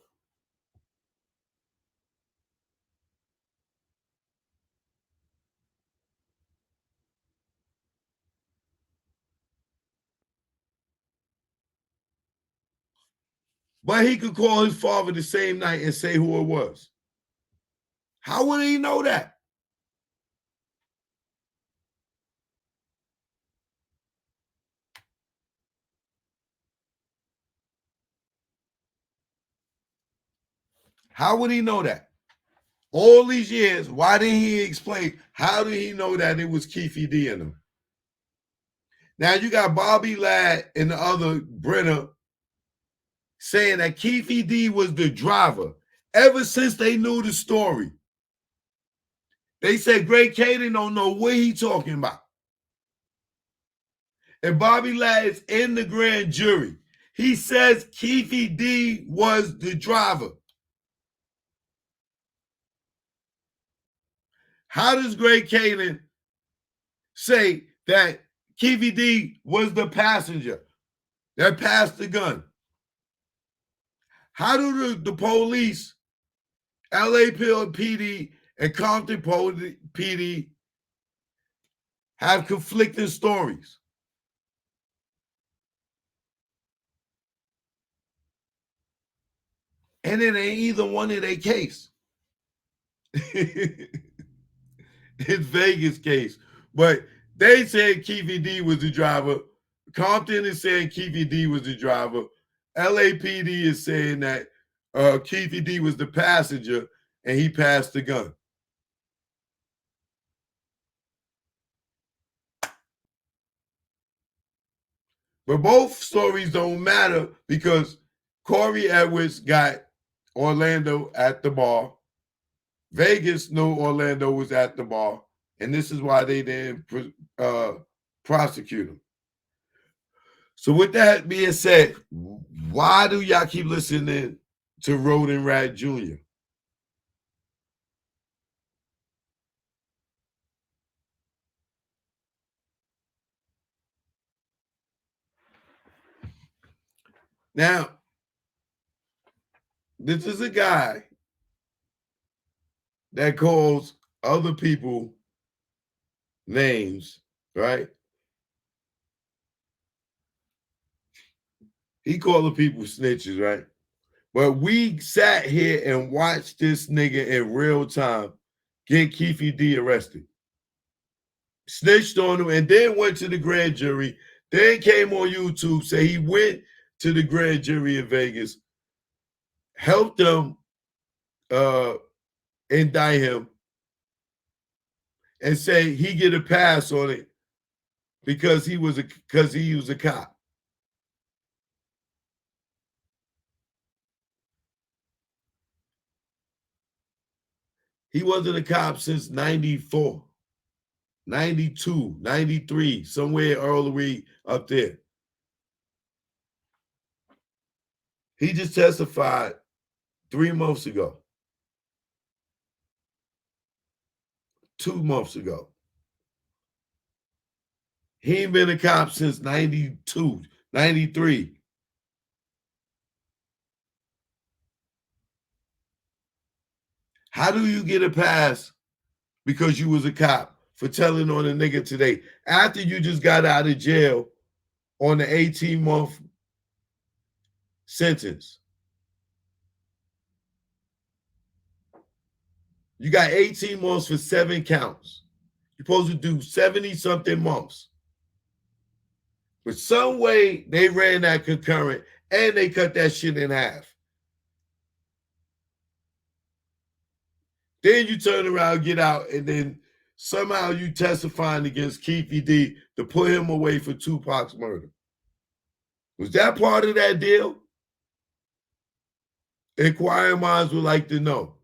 But he could call his father the same night and say who it was. How would he know that? How would he know that? All these years, why didn't he explain? How did he know that it was Keefy D in him? Now you got Bobby Ladd and the other Brenner saying that Keefy D was the driver ever since they knew the story. They said Greg Caden don't know what he talking about. And Bobby Ladd is in the grand jury. He says Keefy D was the driver. How does Greg Caden say that Keefy D was the passenger that passed the gun? How do the police, LA PD and Compton PD, have conflicting stories? And it ain't either one of their case. It's Vegas case. But they said Keefy D was the driver. Compton is saying Keefy D was the driver. LAPD is saying that Keefy D was the passenger and he passed the gun. But both stories don't matter because Corey Edwards got Orlando at the bar. Vegas knew Orlando was at the bar, and this is why they didn't prosecute him. So with that being said, why do y'all keep listening to Roden Rat Jr.? Now, this is a guy that calls other people names, right? He called the people snitches, right? But we sat here and watched this nigga in real time get Keefy D arrested. Snitched on him and then went to the grand jury. Then came on YouTube, say he went to the grand jury in Vegas, helped them indict him, and say he get a pass on it because he was a cop. He wasn't a cop since 94, 92, 93, somewhere all the way up there. He just testified 3 months ago, 2 months ago. He ain't been a cop since 92, 93. How do you get a pass because you was a cop for telling on a nigga today after you just got out of jail on the 18-month sentence? You got 18 months for 7 counts. You're supposed to do 70-something months. But some way they ran that concurrent and they cut that shit in half. Then you turn around, get out, and then somehow you testifying against Keefy D to put him away for Tupac's murder. Was that part of that deal? Inquiring minds would like to know.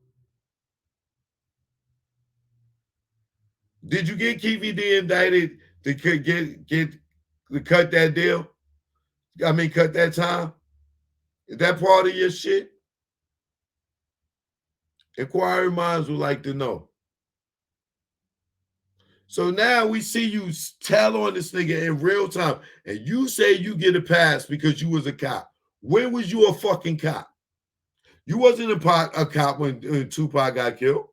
Did you get Keefy D indicted to get to cut that deal? I mean, cut that time? Is that part of your shit? Inquiring minds would like to know. So now we see you tell on this nigga in real time, and you say you get a pass because you was a cop. When was you a fucking cop? You wasn't a cop when Tupac got killed.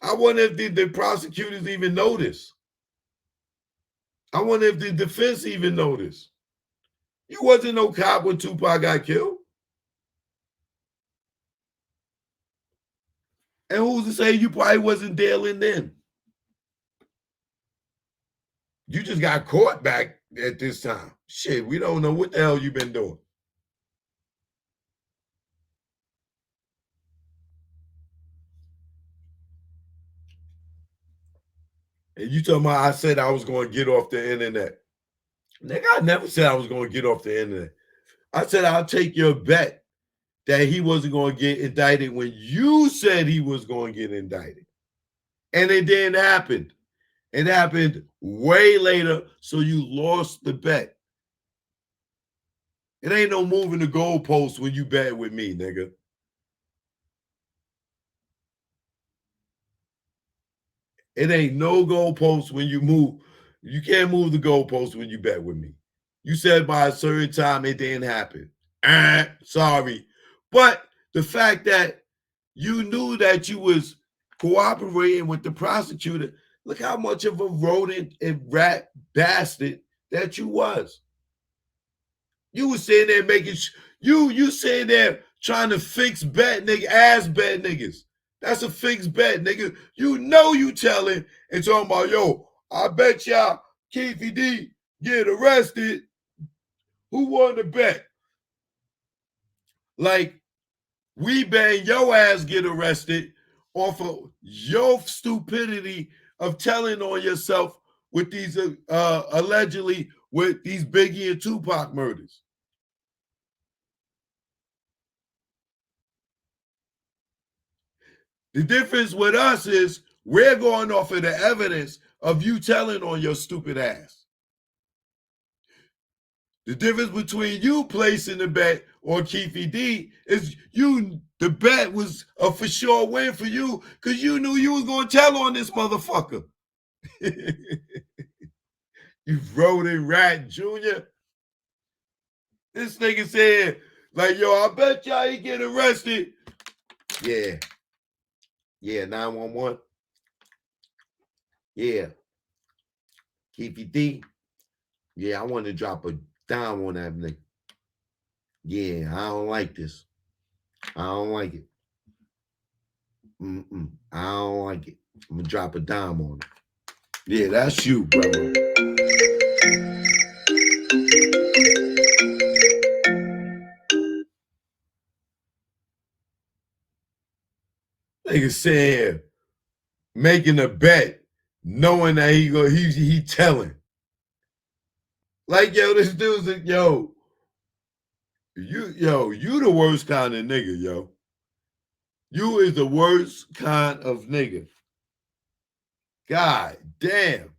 I wonder if the prosecutors even noticed. I wonder if the defense even noticed. You wasn't no cop when Tupac got killed. And who's to say you probably wasn't dealing then? You just got caught back at this time. Shit, we don't know what the hell you been doing. And you talking about I said I was going to get off the internet. Nigga, I never said I was going to get off the internet. I said I'll take your bet that he wasn't going to get indicted when you said he was going to get indicted. And it didn't happen. It happened way later, so you lost the bet. It ain't no moving the goalposts when you bet with me, nigga. It ain't no goalposts when you move. You can't move the goalposts when you bet with me. You said by a certain time it didn't happen. Sorry. But the fact that you knew that you was cooperating with the prosecutor, look how much of a rodent and rat bastard that you was. You was sitting there making you sitting there trying to fix bet niggas. That's a fixed bet, nigga. You know you telling and talking about, yo, I bet y'all Keefy D get arrested. Who won the bet? Like, we betting your ass get arrested off of your stupidity of telling on yourself with these allegedly with these Biggie and Tupac murders. The difference with us is we're going off of the evidence of you telling on your stupid ass. The difference between you placing the bet on Keefy D is the bet was a for sure win for you because you knew you was going to tell on this motherfucker. You rodent rat junior. This nigga said, like, yo, I bet y'all he get arrested. Yeah. Yeah, 911. Yeah. Keefy D. Yeah, I want to drop a dime on that nigga. Yeah, I don't like this. I don't like it. I don't like it. I'm going to drop a dime on it. Yeah, that's you, brother. Nigga said, making a bet, knowing that he telling. Like, yo, this dude's like, yo, you the worst kind of nigga, yo. You is the worst kind of nigga. God damn.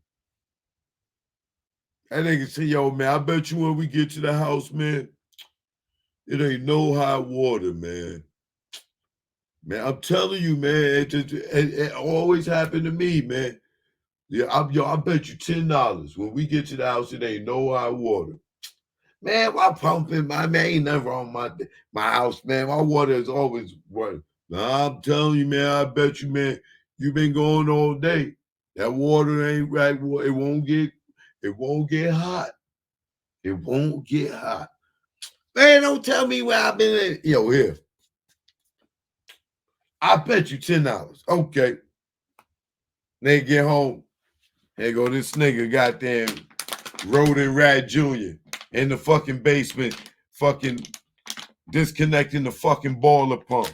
That nigga say, yo, man, I bet you when we get to the house, man, it ain't no hot water, man. Man, I'm telling you, man, it always happened to me, man. Yeah, I bet you $10 when we get to the house, it ain't no hot water. Man, my pumping, man, ain't never on my house, man. My water is always running. Nah, I'm telling you, man, I bet you, man, you been going all day. That water ain't right. It won't get hot. It won't get hot. Man, don't tell me where I've been. Yo, here. I bet you $10. Okay. They get home. Here go this nigga, goddamn rodent rat junior in the fucking basement, fucking disconnecting the fucking boiler pump.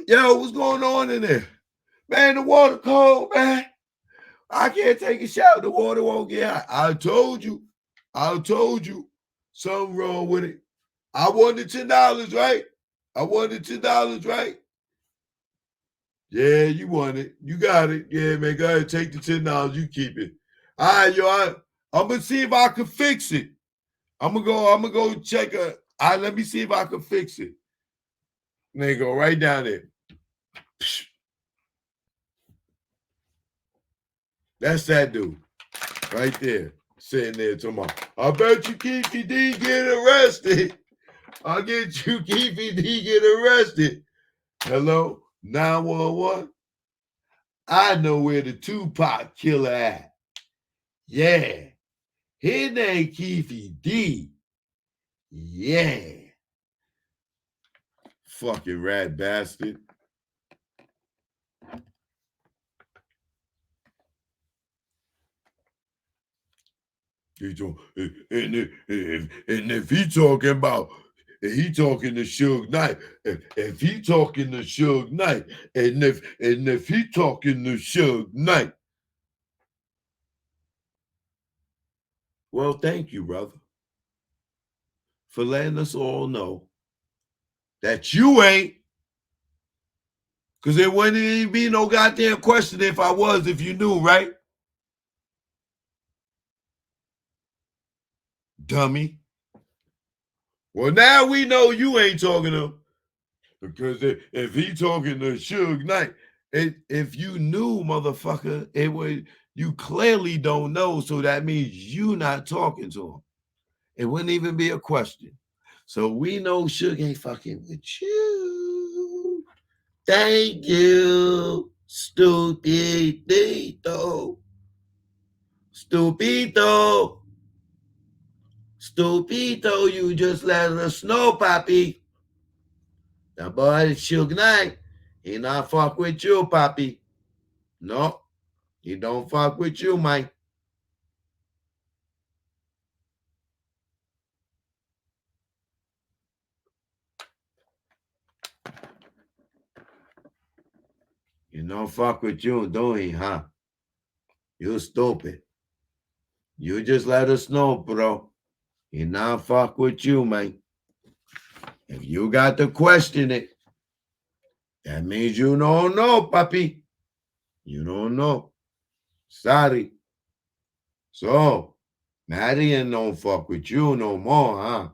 Yo, what's going on in there? Man, the water cold, man. I can't take a shower. The water won't get hot. I told you. Something wrong with it. I wanted $10, right? Right? Yeah, you want it. You got it. Yeah, man, go ahead. Take the $10. You keep it. All right, yo, I'm going to see if I can fix it. I'm going to go check it. Let me see if I can fix it. And they go right down there. That's that dude right there, sitting there tomorrow. I bet you Keefy D get arrested. I'll get you Keefy D get arrested. Hello, 911. I know where the Tupac killer at. Yeah, his name Keefy D. Yeah, fucking rat bastard. And if he talking about, he talking to Suge Knight. If he talking to Suge Knight, and if he talking to Suge Knight, well, thank you, brother, for letting us all know that you ain't, because there wouldn't even be no goddamn question if I was, if you knew, right? Dummy. Well, now we know you ain't talking to him, because if he talking to Suge Knight, if you knew, motherfucker, it would, you clearly don't know, so that means you not talking to him. It wouldn't even be a question. So we know Suge ain't fucking with you. Thank you, stupidito. Stupito. Stupito, you just let us know, papi. The boy Suge Knight, he not fuck with you, papi. No, he don't fuck with you, Mike. He don't fuck with you, don't he, huh? You stupid. You just let us know, bro. He not fuck with you, man. If you got to question it, that means you don't know, papi. You don't know. Sorry. So, Marion don't fuck with you no more, huh?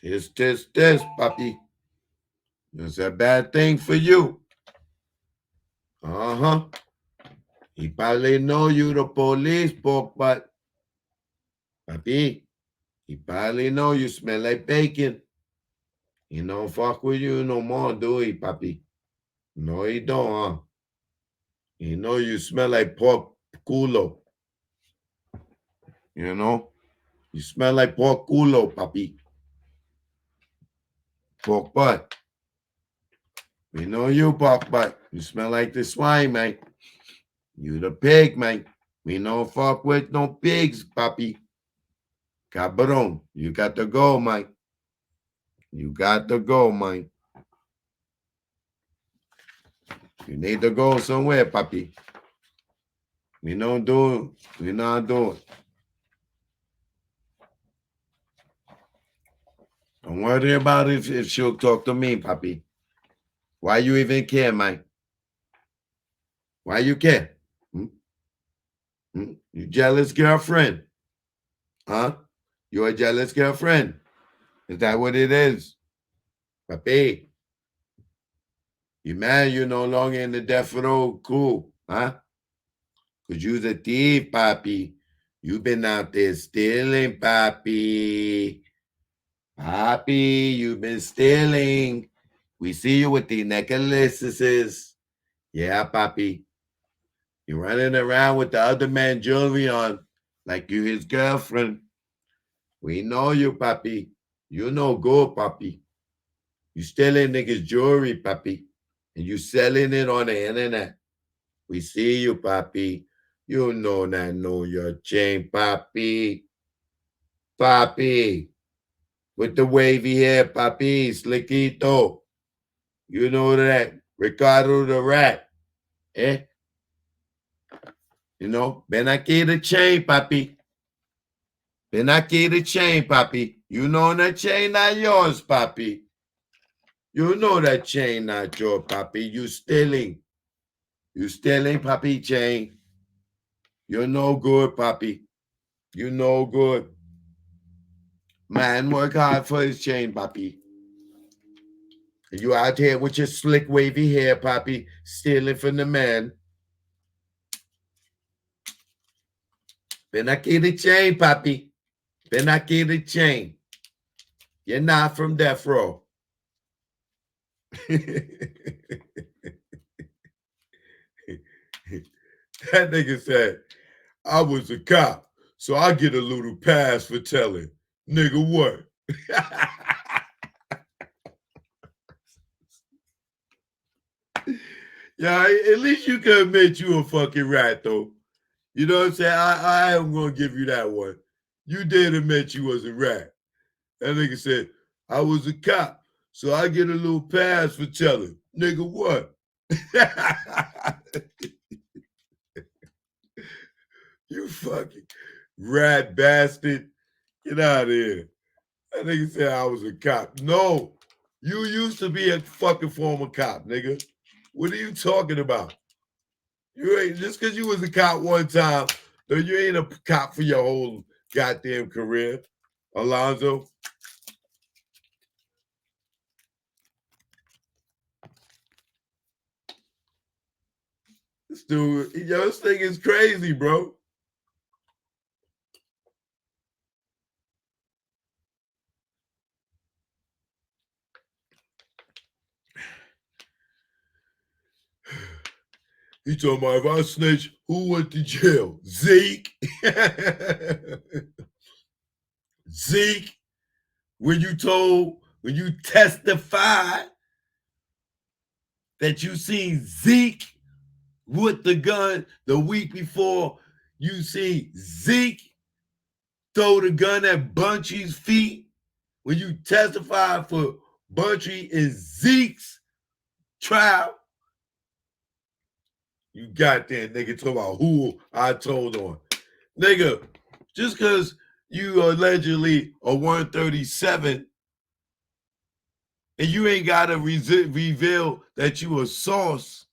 This, papi. It's a bad thing for you. Uh-huh. He probably know you the police, but papi, he probably know you smell like bacon. He don't fuck with you no more, do he, papi? No, he don't, huh? He know you smell like pork culo. You know? You smell like pork culo, papi. Pork butt. We know you, pork butt. You smell like the swine, man. You the pig, man. We don't fuck with no pigs, papi. Cabron, you got to go, man. You got to go, man. You need to go somewhere, papi. We not doing. Don't worry about it if she'll talk to me, papi. Why you even care, man? Why you care? You jealous girlfriend? Huh? You a jealous girlfriend? Is that what it is? Papi, you mad you no longer in the Deathrow crew, huh? Because you's a thief, papi. You been out there stealing, papi. Papi, you been stealing. We see you with the necklaces. Yeah, papi. You running around with the other man jewelry on like you his girlfriend. We know you, papi. You no good, papi. You stealing niggas' jewelry, papi. And you selling it on the internet. We see you, papi. You know that know your chain, papi. Papi. With the wavy hair, papi. Slickito. You know that. Ricardo the Rat. Eh? You know, ven aquí the chain, papi. Ven aquí the chain, papi. You know that chain not yours, papi. You know that chain not yours, papi. You stealing. You stealing, papi, chain. You're no good, papi. You no good. Man, work hard for his chain, papi. You out here with your slick, wavy hair, papi, stealing from the man. Ven aquí the chain, papi. Ven aquí the chain. You're not from Deathrow. That nigga said, I was a cop, so I get a little pass for telling. Nigga, what? Yeah, at least you can admit you a fucking rat, though. You know what I'm saying? I am going to give you that one. You did admit you was a rat. That nigga said, I was a cop, so I get a little pass for telling. Nigga, what? You fucking rat bastard. Get out of here. That nigga said I was a cop. No, you used to be a fucking former cop, nigga. What are you talking about? You ain't just because you was a cop one time, though you ain't a cop for your whole goddamn career, Alonzo. This dude, yo, this thing is crazy, bro. He talking about if I snitch, who went to jail? Zeke. Zeke, when you testified that you seen Zeke with the gun the week before, you see Zeke throw the gun at Bunchy's feet. When you testified for Bunchy and Zeke's trial, you got that nigga talking about who I told on. Nigga, just because you allegedly are 137 and you ain't got to reveal that you a sauce,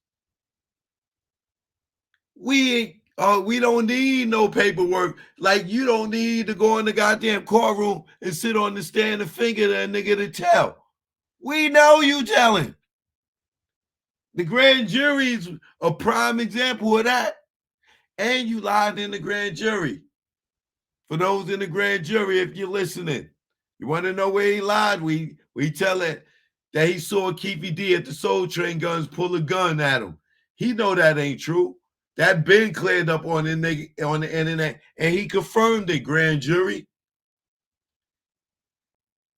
we don't need no paperwork. Like, you don't need to go in the goddamn courtroom and sit on the stand and finger that nigga to tell. We know you telling. The grand jury's a prime example of that. And you lied in the grand jury. For those in the grand jury, if you're listening, you want to know where he lied? We tell it that he saw Keefy D at the Soul Train Guns pull a gun at him. He know that ain't true. That been cleared up on the internet, and he confirmed it, grand jury,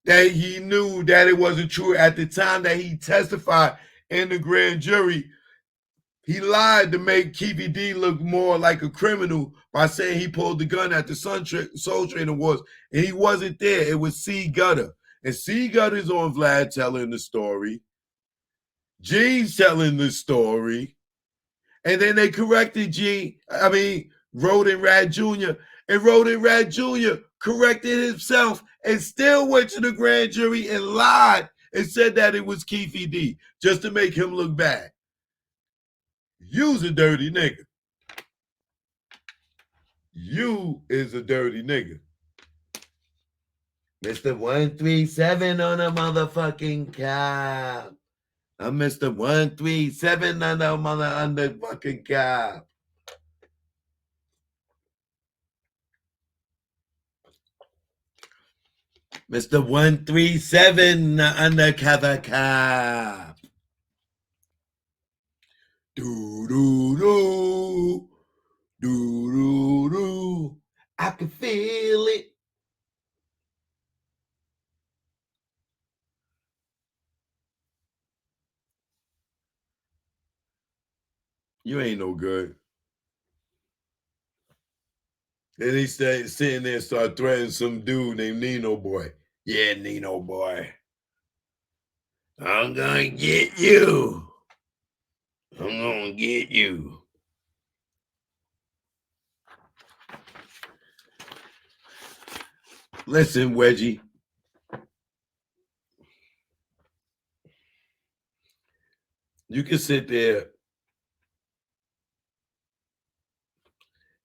that he knew that it wasn't true at the time that he testified in the grand jury. He lied to make Keefy D look more like a criminal by saying he pulled the gun at the Soul Train Awards, and he wasn't there. It was C. Gutter. And C. Gutter's on Vlad telling the story. Gene's telling the story. And then they corrected Rodin Rad Jr. And Rodin Rad Jr. corrected himself and still went to the grand jury and lied and said that it was Keefy D just to make him look bad. You's a dirty nigga. You is a dirty nigga. Mr. 137 on a motherfucking cab. I'm Mr. 137 on a motherfucking cab. Mr. 137 undercover cab. Do-do-do. Do-do-do. I can feel it. You ain't no good. Then he started sitting there and started threatening some dude named Nino Boy. Yeah, Nino Boy. I'm gonna get you. I'm gonna get you. Listen, Wedgie. You can sit there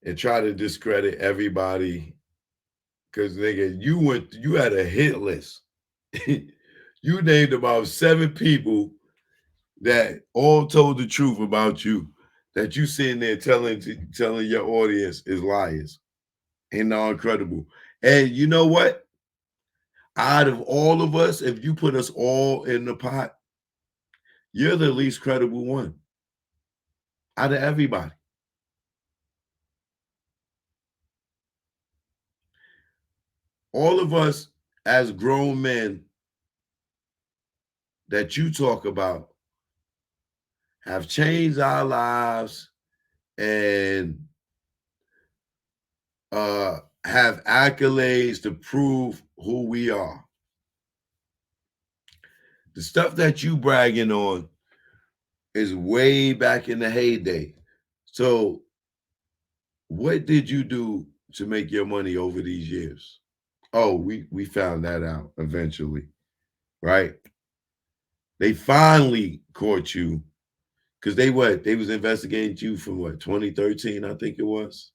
and try to discredit everybody because, nigga, you had a hit list. You named about 7 people that all told the truth about you, that you sitting there telling your audience is liars. Ain't no incredible. And you know what? Out of all of us, if you put us all in the pot, you're the least credible one out of everybody. All of us as grown men that you talk about have changed our lives and have accolades to prove who we are. The stuff that you bragging on is way back in the heyday. So what did you do to make your money over these years? Oh, we found that out eventually, right? They finally caught you because they was investigating you from 2013, I think it was.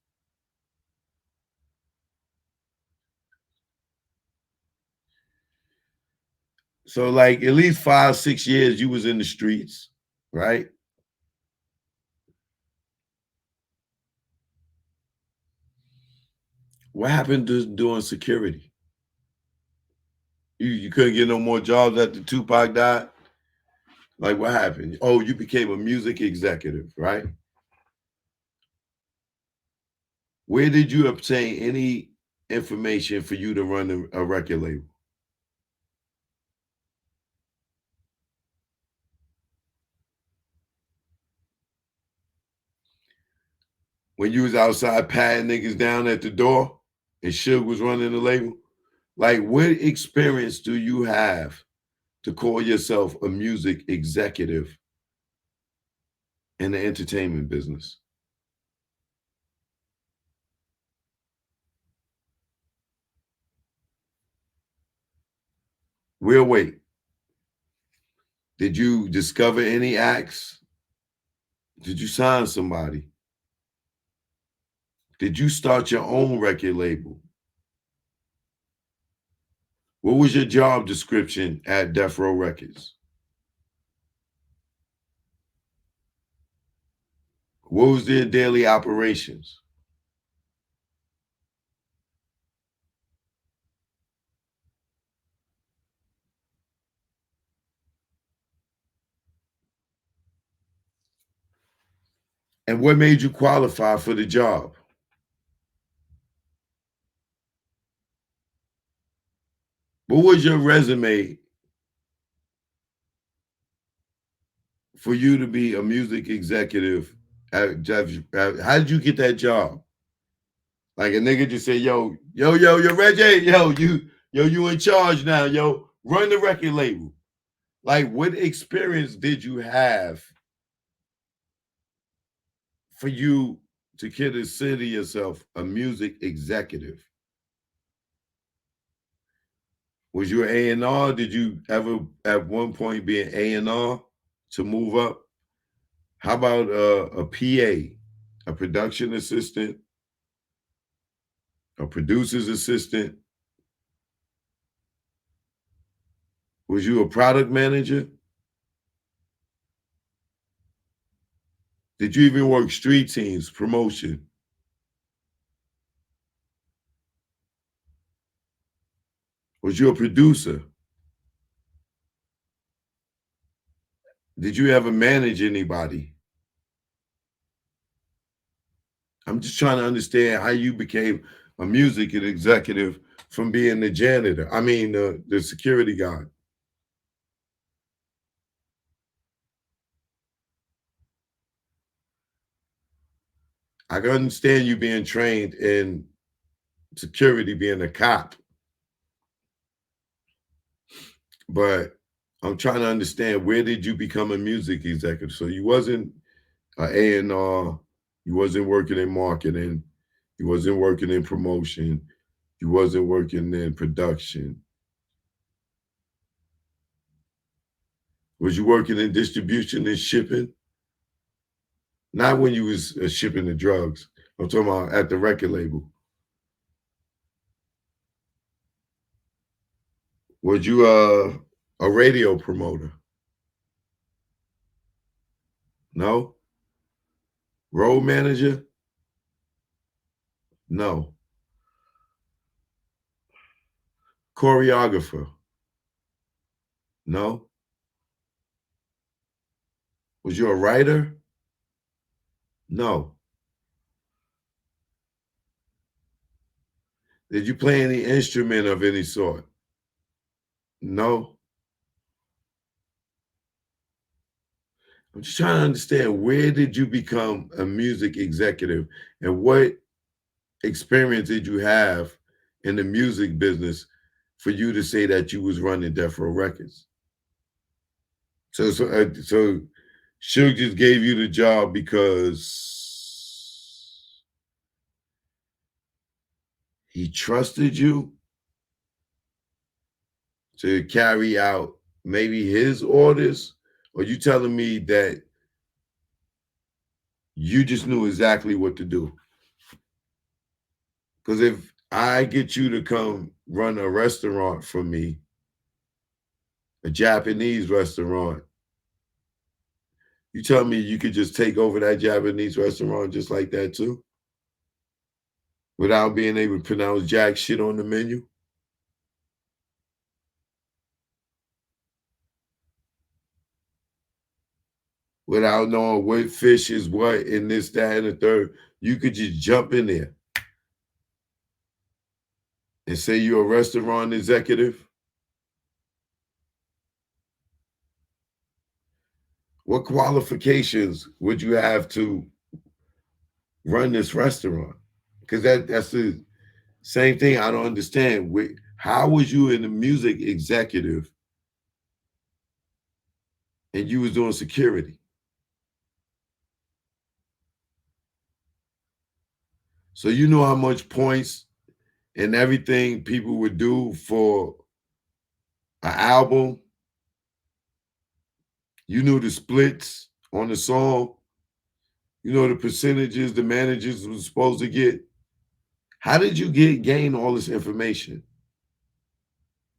So like at least 5-6 years you was in the streets, right? What happened to doing security? You couldn't get no more jobs after Tupac died? Like, what happened? Oh, you became a music executive, right? Where did you obtain any information for you to run a record label? When you was outside patting niggas down at the door and Suge was running the label? Like, what experience do you have to call yourself a music executive in the entertainment business? We'll wait. Did you discover any acts? Did you sign somebody? Did you start your own record label? What was your job description at Deathrow Records? What was their daily operations? And what made you qualify for the job? What was your resume for you to be a music executive at how did you get that job? Like a nigga just say, yo, Reggie, you in charge now, yo, run the record label. Like, what experience did you have for you to consider yourself a music executive? Was you an A&R? Did you ever at one point be an A&R to move up? How about a PA, a production assistant, a producer's assistant? Was you a product manager? Did you even work street teams, promotion? Was you a producer? Did you ever manage anybody? I'm just trying to understand how you became a music executive from being the janitor. I mean, the security guard. I can understand you being trained in security, being a cop. But I'm trying to understand, where did you become a music executive? So you wasn't an A&R, you wasn't working in marketing, you wasn't working in promotion, you wasn't working in production. Was you working in distribution and shipping? Not when you was shipping the drugs. I'm talking about at the record label. Was you a radio promoter? No. Road manager? No. Choreographer? No. Was you a writer? No. Did you play any instrument of any sort? No. I'm just trying to understand, where did you become a music executive and what experience did you have in the music business for you to say that you was running Deathrow Records? So Suge just gave you the job because he trusted you to carry out maybe his orders? Or you telling me that you just knew exactly what to do? Because if I get you to come run a restaurant for me, a Japanese restaurant, you tell me you could just take over that Japanese restaurant just like that too? Without being able to pronounce jack shit on the menu? Without knowing what fish is what in this, that, and the third, you could just jump in there and say you're a restaurant executive? What qualifications would you have to run this restaurant? Because that's the same thing I don't understand. How was you in the music executive and you was doing security? So you know how much points and everything people would do for an album. You knew the splits on the song. You know the percentages the managers were supposed to get. How did you gain all this information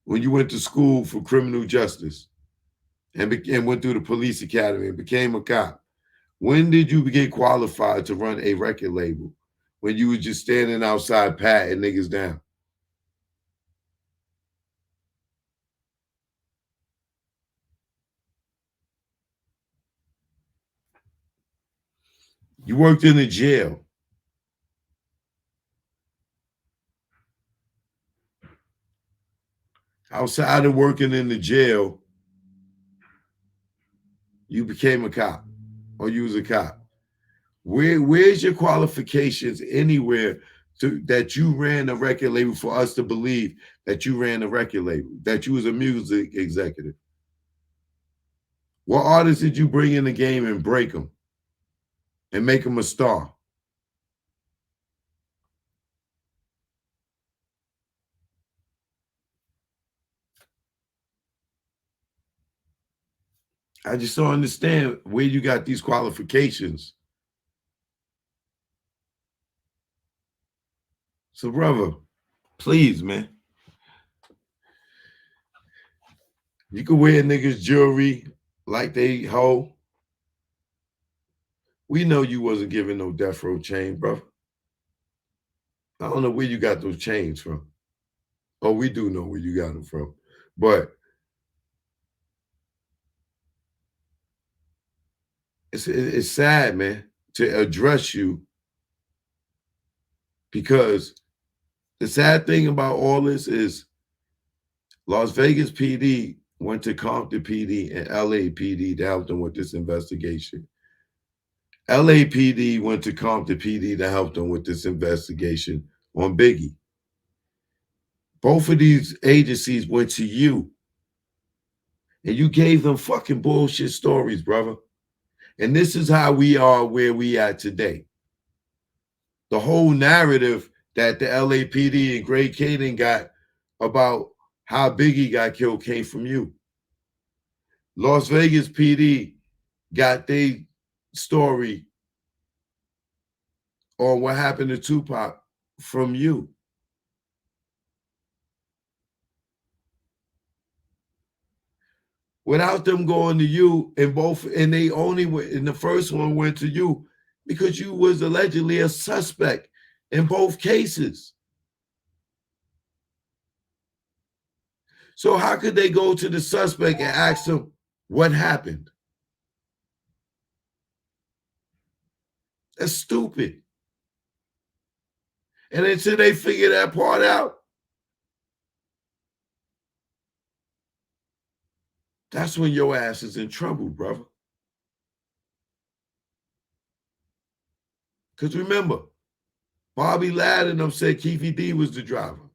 when you went to school for criminal justice and went through the police academy and became a cop? When did you get qualified to run a record label when you were just standing outside patting niggas down? You worked in a jail. Outside of working in the jail, you became a cop or you was a cop. Where's your qualifications anywhere that you ran a record label for us to believe that you ran a record label, that you was a music executive? What artists did you bring in the game and break them and make them a star? I just don't understand where you got these qualifications. So, brother, please, man. You can wear niggas' jewelry like they hoe. We know you wasn't giving no Deathrow chain, bro. I don't know where you got those chains from. Oh, we do know where you got them from. But it's sad, man, to address you, because the sad thing about all this is Las Vegas PD went to Compton PD and LA PD to help them with this investigation. LAPD went to Compton PD to help them with this investigation on Biggie. Both of these agencies went to you, and you gave them fucking bullshit stories, brother. And this is how we are where we at today. The whole narrative that the LAPD and Greg Kading got about how Biggie got killed came from you. Las Vegas PD got their story on what happened to Tupac from you. Without them going to you, and they only went, and the first one went to you because you was allegedly a suspect in both cases. So how could they go to the suspect and ask him what happened? That's stupid. And until they figure that part out, that's when your ass is in trouble, brother. Because remember, Bobby Ladd and them said Keefe D was the driver.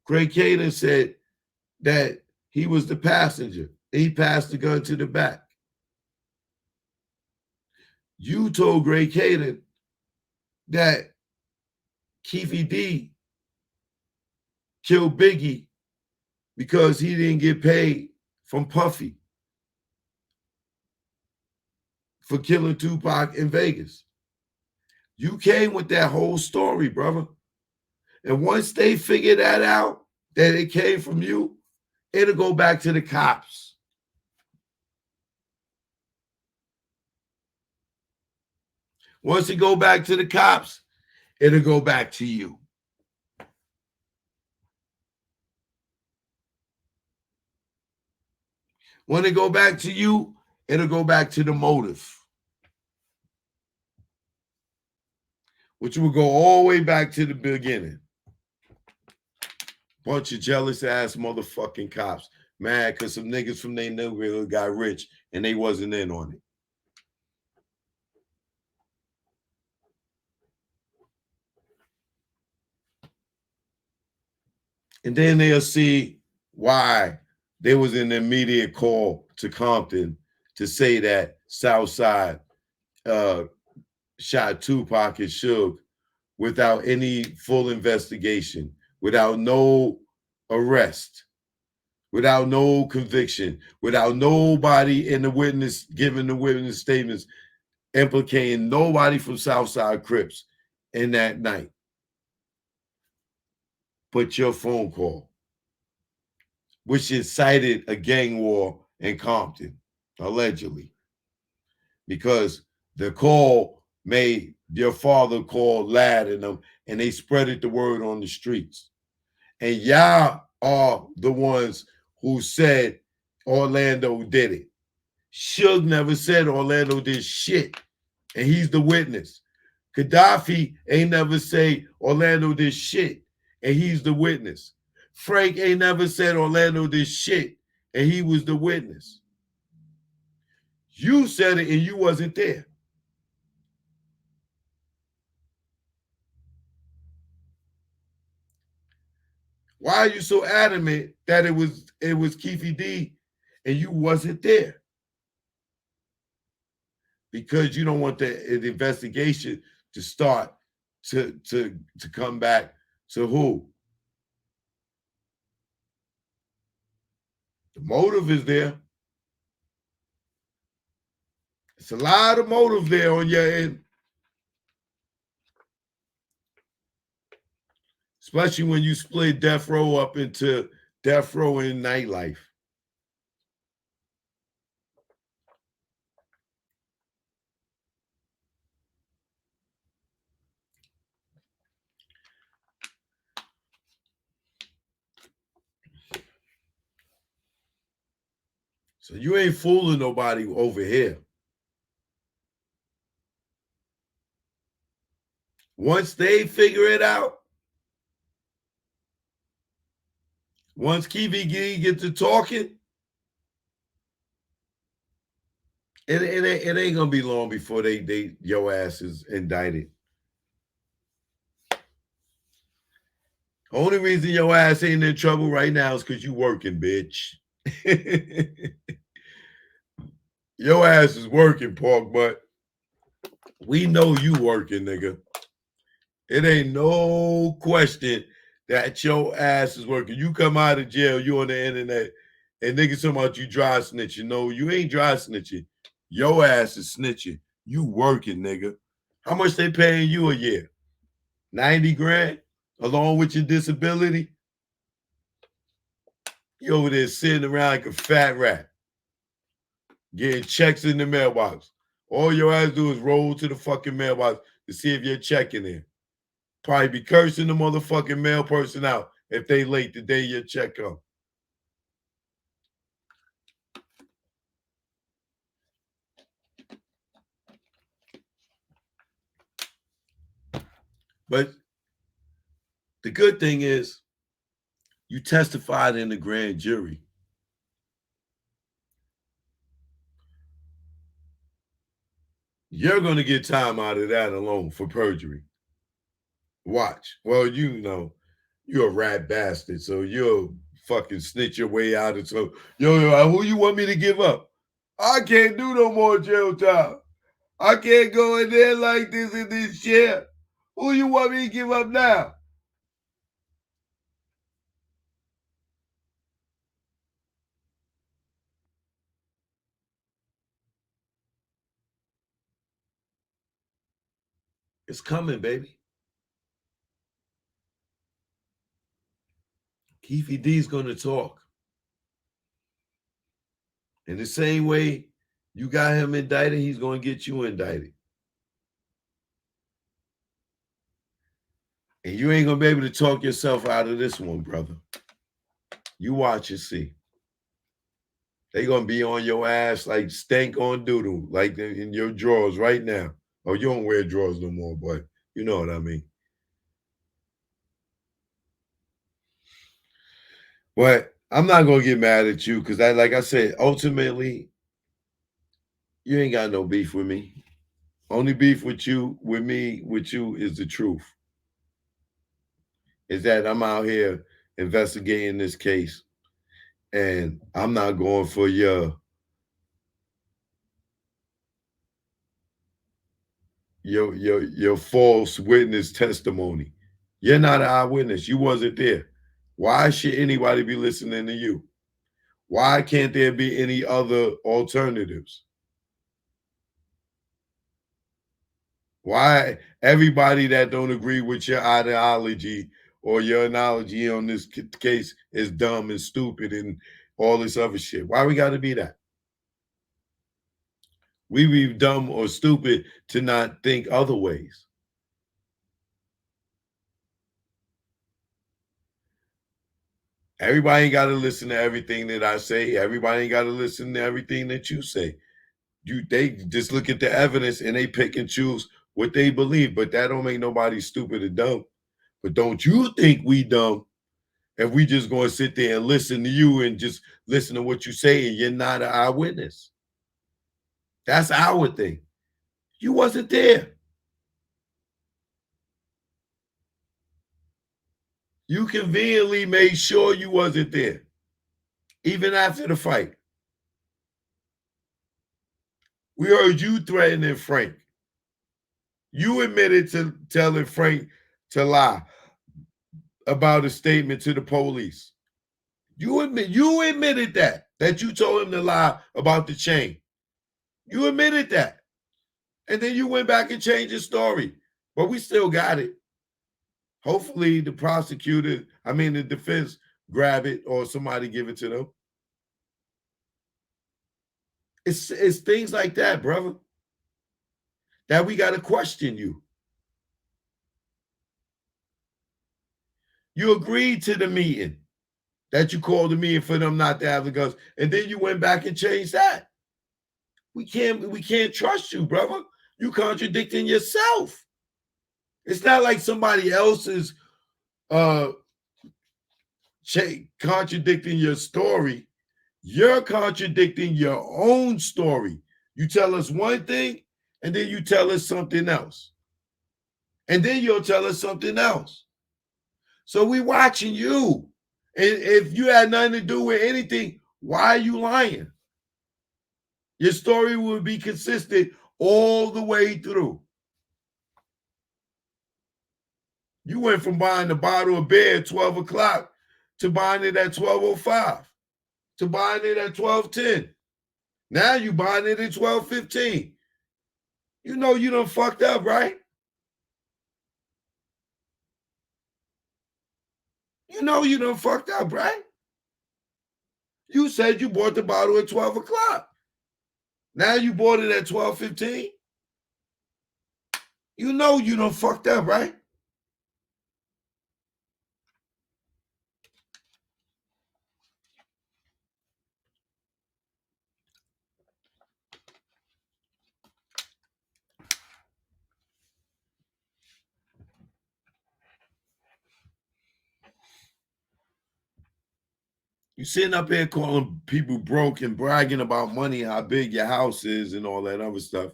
Greg Kading said that he was the passenger. He passed the gun to the back. You told Greg Kading that Keefe D killed Biggie because he didn't get paid from Puffy for killing Tupac in Vegas. You came with that whole story, brother. And once they figure that out, that it came from you, it'll go back to the cops. Once it go back to the cops, it'll go back to you. When it go back to you, it'll go back to the motive, which will go all the way back to the beginning. Bunch of jealous ass motherfucking cops, mad because some niggas from their neighborhood got rich and they wasn't in on it. And then they'll see why there was an immediate call to Compton to say that Southside shot Tupac and Suge without any full investigation, without no arrest, without no conviction, without nobody in the witness giving the witness statements implicating nobody from Southside Crips in that night. But your phone call, which incited a gang war in Compton, allegedly, because the call made your father call Lad and them, and they spreaded the word on the streets. And y'all are the ones who said Orlando did it. Suge never said Orlando did shit, and he's the witness. Gaddafi ain't never say Orlando did shit, and he's the witness. Frank ain't never said Orlando did shit, and he was the witness. You said it, and you wasn't there. Why are you so adamant that it was Keefe D and you wasn't there? Because you don't want the investigation to start to come back to who? The motive is there. It's a lot of motive there on your end. Especially when you split Deathrow up into Deathrow and nightlife. So you ain't fooling nobody over here. Once they figure it out, once Keefe D get to talking, it ain't gonna be long before they your ass is indicted. Only reason your ass ain't in trouble right now is because you working, bitch. Your ass is working, Park, but we know you working, nigga. It ain't no question that your ass is working. You come out of jail, you on the internet, and niggas talking about you dry snitching. No, you ain't dry snitching. Your ass is snitching. You working, nigga. How much they paying you a year? 90 grand along with your disability? You over there sitting around like a fat rat, getting checks in the mailbox. All your ass do is roll to the fucking mailbox to see if your check in there. Probably be cursing the motherfucking mail person out if they late the day your check come. But the good thing is you testified in the grand jury. You're going to get time out of that alone for perjury. Watch. Well, you know, you're a rat bastard, so you'll fucking snitch your way out. And so, yo, who you want me to give up? I can't do no more jail time. I can't go in there like this in this chair. Who you want me to give up now? It's coming, baby. Keefe D's going to talk. In the same way you got him indicted, he's going to get you indicted. And you ain't going to be able to talk yourself out of this one, brother. You watch and see. They going to be on your ass like stank on doodle, like in your drawers right now. Oh, you don't wear drawers no more, but you know what I mean. But I'm not going to get mad at you because, like I said, ultimately, you ain't got no beef with me. Only beef with you, with me, with you is the truth. Is that I'm out here investigating this case and I'm not going for your false witness testimony. You're not an eyewitness. You wasn't there. Why should anybody be listening to you? Why can't there be any other alternatives? Why everybody that don't agree with your ideology or your analogy on this case is dumb and stupid and all this other shit? Why we got to be that? We be dumb or stupid to not think other ways. Everybody ain't got to listen to everything that I say. Everybody ain't got to listen to everything that you say. They just look at the evidence and they pick and choose what they believe, but that don't make nobody stupid or dumb. But don't you think we dumb if we just going to sit there and listen to you and just listen to what you say and you're not an eyewitness? That's our thing. You wasn't there. You conveniently made sure you wasn't there, even after the fight. We heard you threatening Frank. You admitted to telling Frank to lie about a statement to the police. You admitted that you told him to lie about the chain. You admitted that. And then you went back and changed your story. But we still got it. Hopefully the the defense grab it or somebody give it to them. It's things like that, brother, that we got to question you. You agreed to the meeting that you called the meeting for them not to have the guns, and then you went back and changed that. We can't trust you, brother. You contradicting yourself. It's not like somebody else is contradicting your story. You're contradicting your own story. You tell us one thing, and then you tell us something else. And then you'll tell us something else. So we watching you. And if you had nothing to do with anything, why are you lying? Your story would be consistent all the way through. You went from buying a bottle of beer at 12 o'clock to buying it at 12:05 to buying it at 12:10. Now you buying it at 12:15. You know you done fucked up, right? You know you done fucked up, right? You said you bought the bottle at 12 o'clock. Now you bought it at 12:15. You know you done fucked up, right? You sitting up here calling people broke and bragging about money, how big your house is and all that other stuff.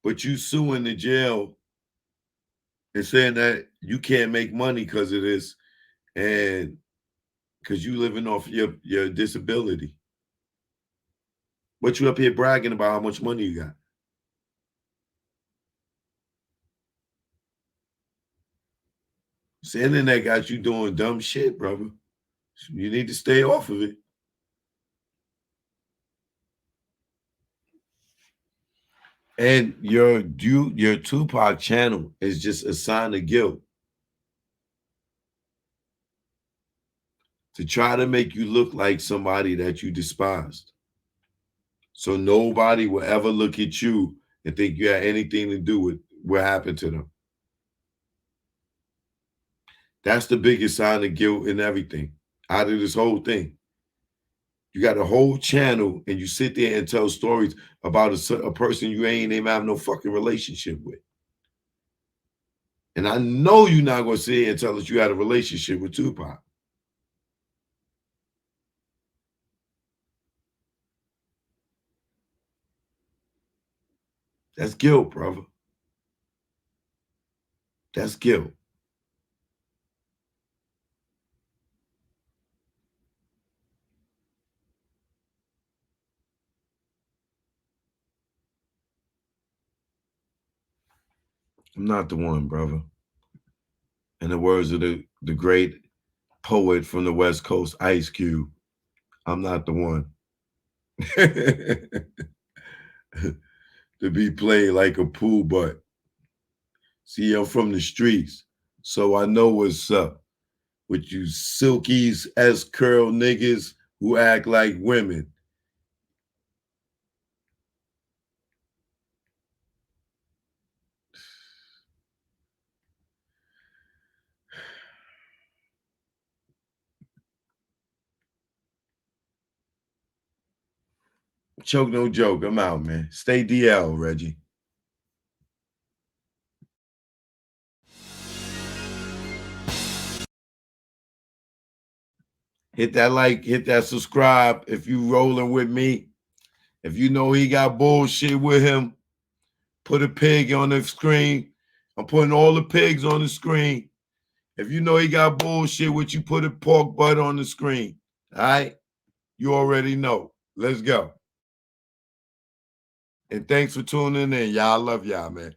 But you suing the jail and saying that you can't make money because of this and because you living off your disability. But you up here bragging about how much money you got. The internet got you doing dumb shit, brother. You need to stay off of it. And your Tupac channel is just a sign of guilt to try to make you look like somebody that you despised. So nobody will ever look at you and think you had anything to do with what happened to them. That's the biggest sign of guilt in everything out of this whole thing. You got a whole channel and you sit there and tell stories about a person you ain't even have no fucking relationship with. And I know you're not going to sit here and tell us you had a relationship with Tupac. That's guilt, brother. That's guilt. I'm not the one, brother. In the words of the great poet from the West Coast, Ice Cube, I'm not the one to be played like a pool butt. See, I'm from the streets, so I know what's up with you silkies, S-curl niggas who act like women. Choke no joke. I'm out, man. Stay DL, Reggie. Hit that like, hit that subscribe if you rolling with me. If you know he got bullshit with him, put a pig on the screen. I'm putting all the pigs on the screen. If you know he got bullshit with you, put a pork butt on the screen. All right? You already know. Let's go. And thanks for tuning in. Y'all, I love y'all, man.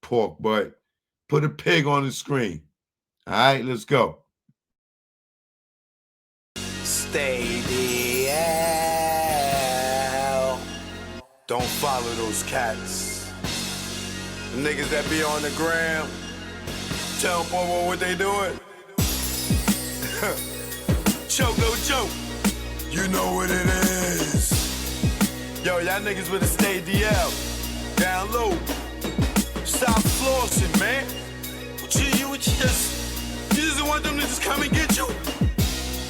Pork butt. Put a pig on the screen. All right, let's go. Stay DL. Don't follow those cats. The niggas that be on the gram. Tell them, boy, what they doing. Choke, no joke. You know what it is. Yo, y'all niggas better stay DL. Down low. Stop flossing, man. You just want them to just come and get you?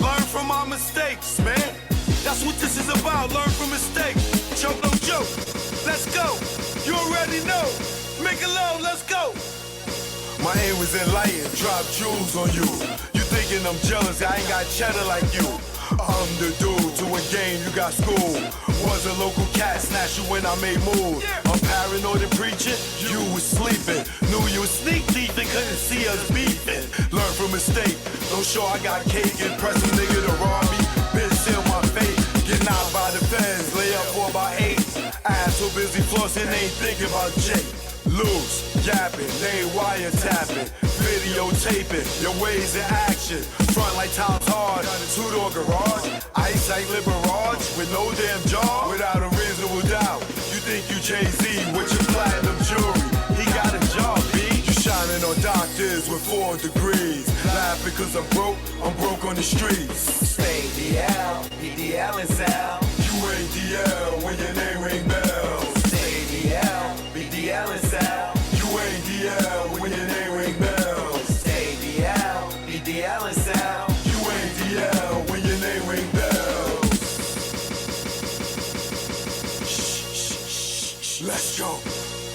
Learn from our mistakes, man. That's what this is about. Learn from mistakes. Choke, no joke. Let's go. You already know. Make it low. Let's go. My aim was enlightened. Drop jewels on you. You thinking I'm jealous? I ain't got cheddar like you. I'm the dude to a game, you got school. Was a local cat, snatch you when I made moves. I'm paranoid and preaching, you was sleeping. Knew you was sneak deep and couldn't see us beefing. Learn from mistake, don't show I got cake. Impress a nigga to rob me, bitch seal my fate. Get knocked by the feds, lay up for about 8. Ass so busy flossing, ain't thinking about Jake. Loose, yapping, they wiretapping, videotaping, your ways in action. Front like Tom's hard, two-door garage, ice like Liberage, with no damn jaw, without a reasonable doubt. You think you Jay-Z with your platinum jewelry, he got a job, B. You shining on doctors with 4 degrees, laughing cause I'm broke on the streets. Stay DL, BDL and Sal. You ain't DL when your name ring bells. Stay DL, BDL and Sal. You ain't DL when your name ring bells. Stay DL, BDL and Sal. You ain't DL when your name ring bells. Shh, let's go.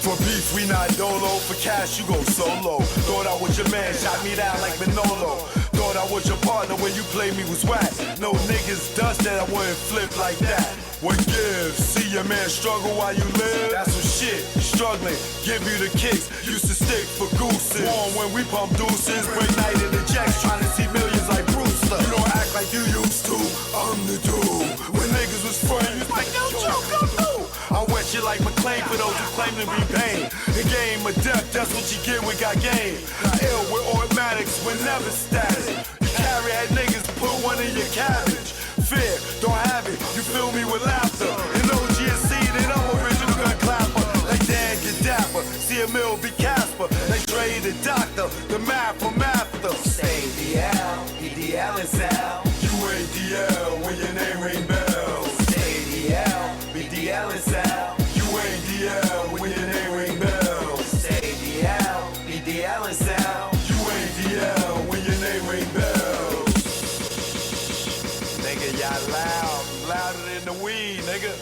For beef, we not dolo. For cash, you go solo. Thought I was your man, shot me down like Manolo. Thought I was your partner when you played me was whack. No niggas dust that I wouldn't flip like that. What gives? See your man struggle while you live? That's some shit. Struggling, give you the kicks. Used to stick for gooses. Warm when we pump deuces. Break night in the jacks, trying to see millions like Brewster. You don't act like you used to. I'm the dude. When niggas was friends, like yo, joke, come through. I wet you like McClain for those who claim to be pain. The game of death, that's what you get when got game. Ill with automatics, we're never static. You carry at niggas, put one in your cabbage. Fear, don't have it, you fill me with laughter. And OGSC, then I'm original gun clapper. Like Dan Gadapper, see a mill be Casper. Like Dre the doctor, the math from after. Stay DL, BDL and Sal. You ain't DL when your name ring bells. Stay DL, BDL and Sal. You ain't DL when your name ring bells. Stay DL, BDL and Sal. You ain't DL when your name ring bells. Nigga, y'all loud, louder than the weed, nigga.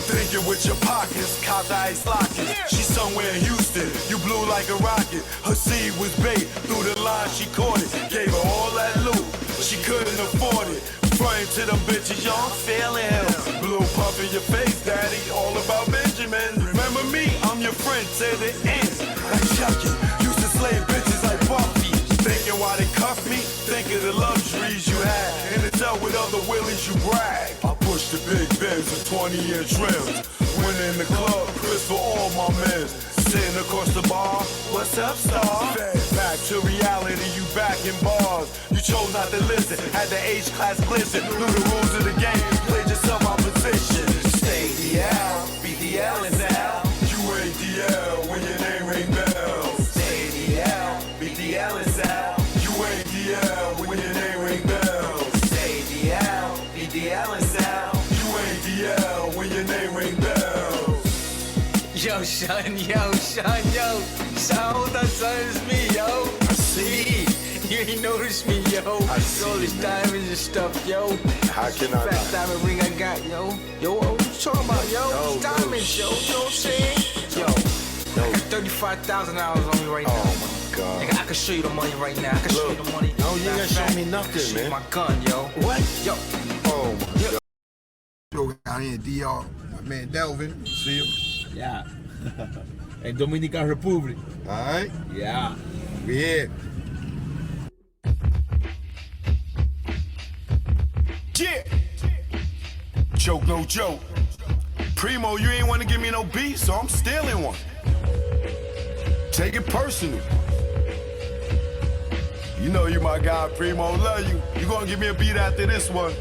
Thinking with your pockets, cop the ice lockets. She somewhere in Houston, you blew like a rocket. Her seed was bait, through the line she caught it. Gave her all that loot, she couldn't afford it. Frontin' to them bitches, yo, I'm feeling him. Blue puff in your face, daddy, all about Benjamin. Remember me, I'm your friend to the end. Like Chucky, used to slay bitches like Buffy. Thinking why they cuff me, think of the luxuries you had. And it's out with other willies you brag. I push the big Benz with 20-inch rims. When in the club, Chris for all my men. Sitting across across the bar. What's up, star? Back to reality, you back in bars. You chose not to listen, had the H-class glisten. Knew the rules of the game, played yourself out position. Stay DL, BDL is L. You ain't DL when your name ring bells. Stay DL, BDL is L. You ain't DL when your name ring bells. Stay DL, BDL is L. You ain't DL when your name ring bells. Yo, son, yo. So that's me, yo. I see. You ain't noticed me, yo. I see. All these diamonds and stuff, yo. How can I Fat not? diamond ring I got, yo. Yo, what you talking about, yo? No, These diamonds, yo. You know what I'm saying? Yo, I got $35,000 on me right now. Oh my God. Nigga, I can show you the money right now. I can show you the money. No, you ain't gonna show me I can nothing, show you man. my gun, yo. What? Yo. Oh my God. Show down here in DR. My man Delvin. See him? Yeah. In Dominican Republic. Alright? Yeah. We here. Yeah. Joke, no joke. Primo, you ain't want to give me no beat, so I'm stealing one. Take it personal. You know you my guy, Primo, love you. You gonna give me a beat after this one.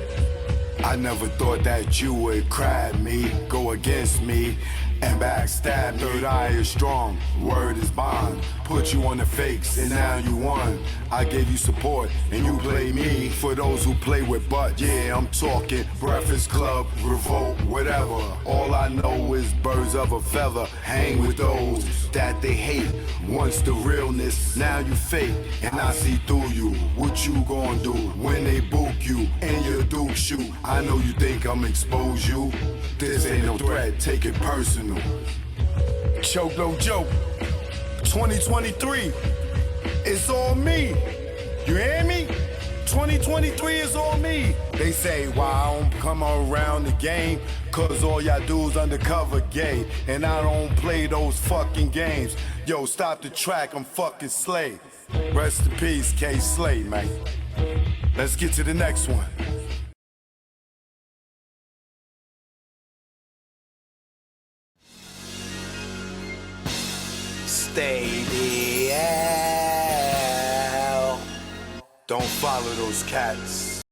I never thought that you would cry me, go against me, and backstab me. Third eye is strong, word is bond. Put you on the fakes, and now you won. I gave you support, and you play me. For those who play with butt, yeah, I'm talking Breakfast Club, Revolt, whatever. All I know is birds of a feather. Hang with those that they hate. Once the realness, now you fake, and I see through you. What you gonna do when they book you and your Duke shoot? I know you think I'm expose you. This ain't no threat, take it personal. Choke, no joke. 2023, it's all me. You hear me? 2023 is all me. They say, why I don't come around the game? Cause all y'all dudes undercover gay. And I don't play those fucking games. Yo, stop the track, I'm fucking Slade. Rest in peace, K. Slade, man. Let's get to the next one. Stay DL. Don't follow those cats.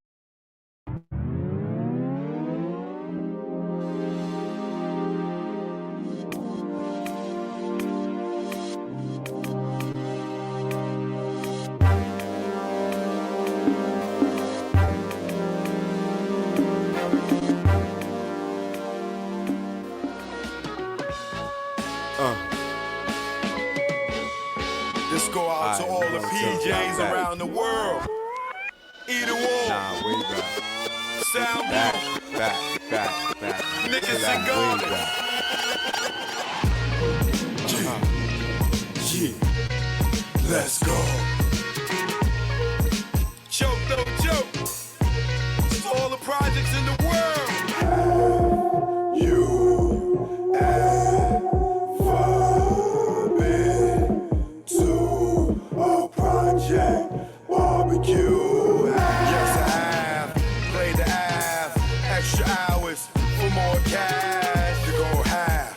This go out to all the PJs around the world. Either war. Nah, way back. Sound back. Niggas and guns. Yeah. Let's go. Choke, no joke. To all the projects in the world. You ever been to a project barbecue? Yes, I have. Played the half. Extra hours for more cash. You go half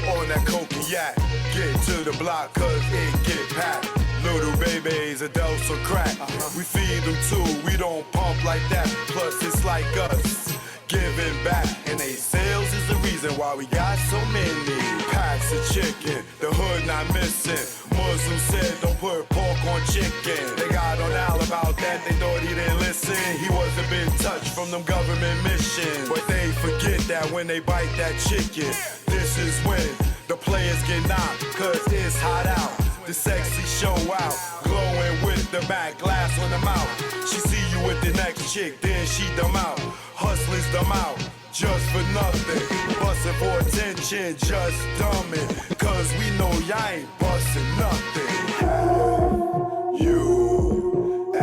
on that coke and yak. Get to the block cause it get packed. Little babies, adults or crack. We feed them too, we don't pump like that. Plus it's like us, giving back. And they sales is the reason why we got so many packs of chicken. The hood not missing. Muslims said don't put pork on chicken. They got on Al about that, they thought he didn't listen. He wasn't been touched from them government missions. But they forget that when they bite that chicken, this is when the players get knocked, cause it's hot out. The sexy show out, glowing with the back glass on the mouth. She see you with the next chick, then she dumb out. Hustlers dumb out, just for nothing. Bustin' for attention, just dumbin'. Cause we know y'all ain't bustin' nothing. You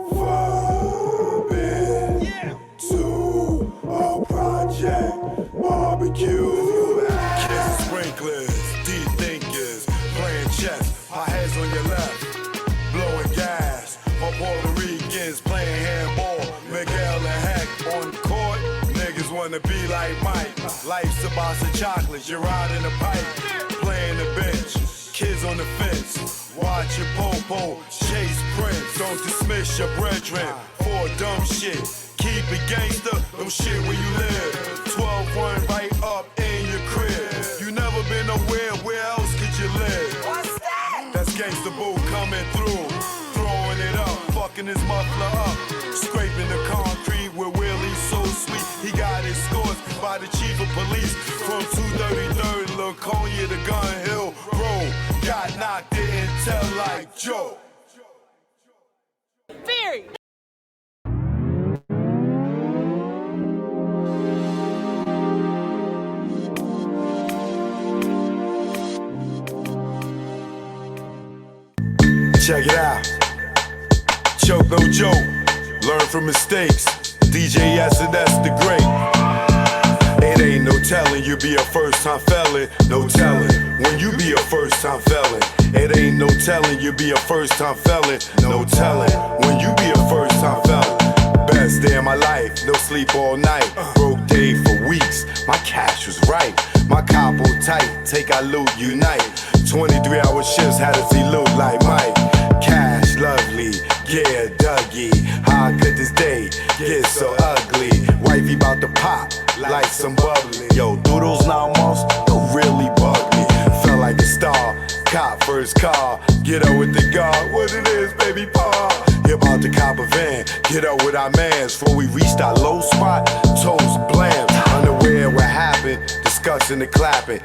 ever been to a project barbecue? Kiss sprinklers, deep thinkers, playing chess, our heads on your left, blowing gas. My Puerto Ricans playing handball, Miguel and Heck on the court. Niggas wanna be like Mike. Life's a box of chocolates, you're out in the pipe, playing the bench. watch your popo, chase prints. Don't dismiss your brethren for dumb shit. Keep it gangster, don't shit where you live. 12-1 right up in your crib. You never been nowhere, where else could you live? What's that? That's gangsta boo coming through. Throwing it up, fucking his muffler up. Scraping the concrete with Willie's so sweet. He got escorts by the chief of police from 233rd, Laconia to Gun Hill Road. Got knocked, didn't tell like Joe. Very. Check it out. Choke no joke. Learn from mistakes. DJ S&S the great. It ain't no telling you be a first time felon. No telling when you be a first time felon. It ain't no telling you be a first time felon. No telling when you be a first time felon. Best day of my life, no sleep all night. Broke day for weeks, my cash was right. My capo tight, take our loot, unite. 23-hour shifts had to see loot like Mike. Cash lovely, yeah, Dougie. How could this day get so ugly? Wifey bout to pop like some bubbly. Yo, through those 9 months, you really bug me. Felt like a star, cop first car. Get up with the guard, what it is, baby paw. You about to cop a van, get up with our mans. Before we reached our low spot, toes blam. Unaware what happened, discussing the clapping.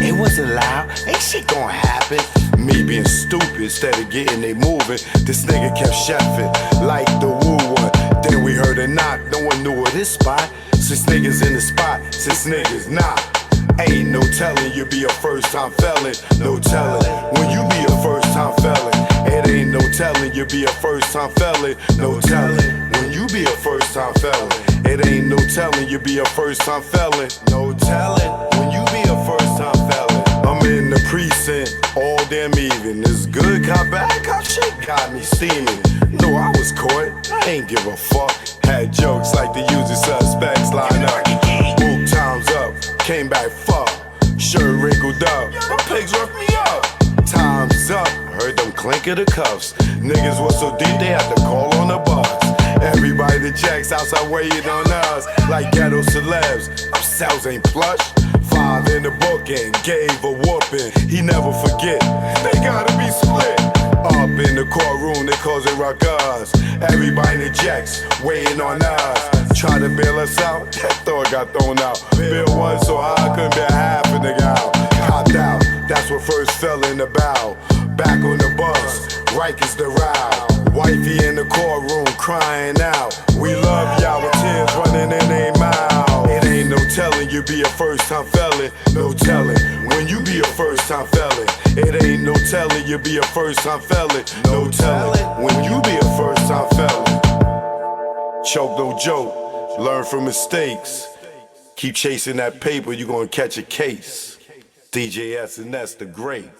It wasn't loud, ain't shit gonna happen. Me being stupid instead of getting they moving. This nigga kept chefing like the woo one. Then we heard a knock, no one knew of this spot. 6 niggas in the spot, 6 niggas not. Ain't no telling you be a first time felon. No telling when you be a first time felon. It ain't no telling you be a first time felon. No telling when you be a first time felon. It ain't no telling you be a first time felon. No telling when you be a first time felon. I'm in the precinct all damn even. This good cop, bad cop shit got me steaming. No, I was caught, I ain't give a fuck. Had jokes like the usual suspects line up. Boot times up, came back fuck. Shirt wrinkled up, my pigs roughed me up. Time's up, heard them clink of the cuffs. Niggas was so deep they had to call on the bus. Everybody that checks outside waiting on us like ghetto celebs. Our cells ain't plush. 5 in the book and gave a whooping. He never forget, they gotta be split. Up in the courtroom, they cause it ruckus. Everybody in the jacks waiting on us. Try to bail us out, that thought got thrown out. Bill was so high, I couldn't bear half a nigga out. Copped out, that's what first fell in the bow. Back on the bus, Rikers the row. Wifey in the courtroom crying out. We love y'all with tears running in their mouth. It ain't no telling you be a first time felon. No telling when you be a first time felon. It ain't no telling you be a first time felon. No telling when you be a first time felon. Choke no joke, learn from mistakes. Keep chasing that paper, you gonna catch a case. DJ S&S the great.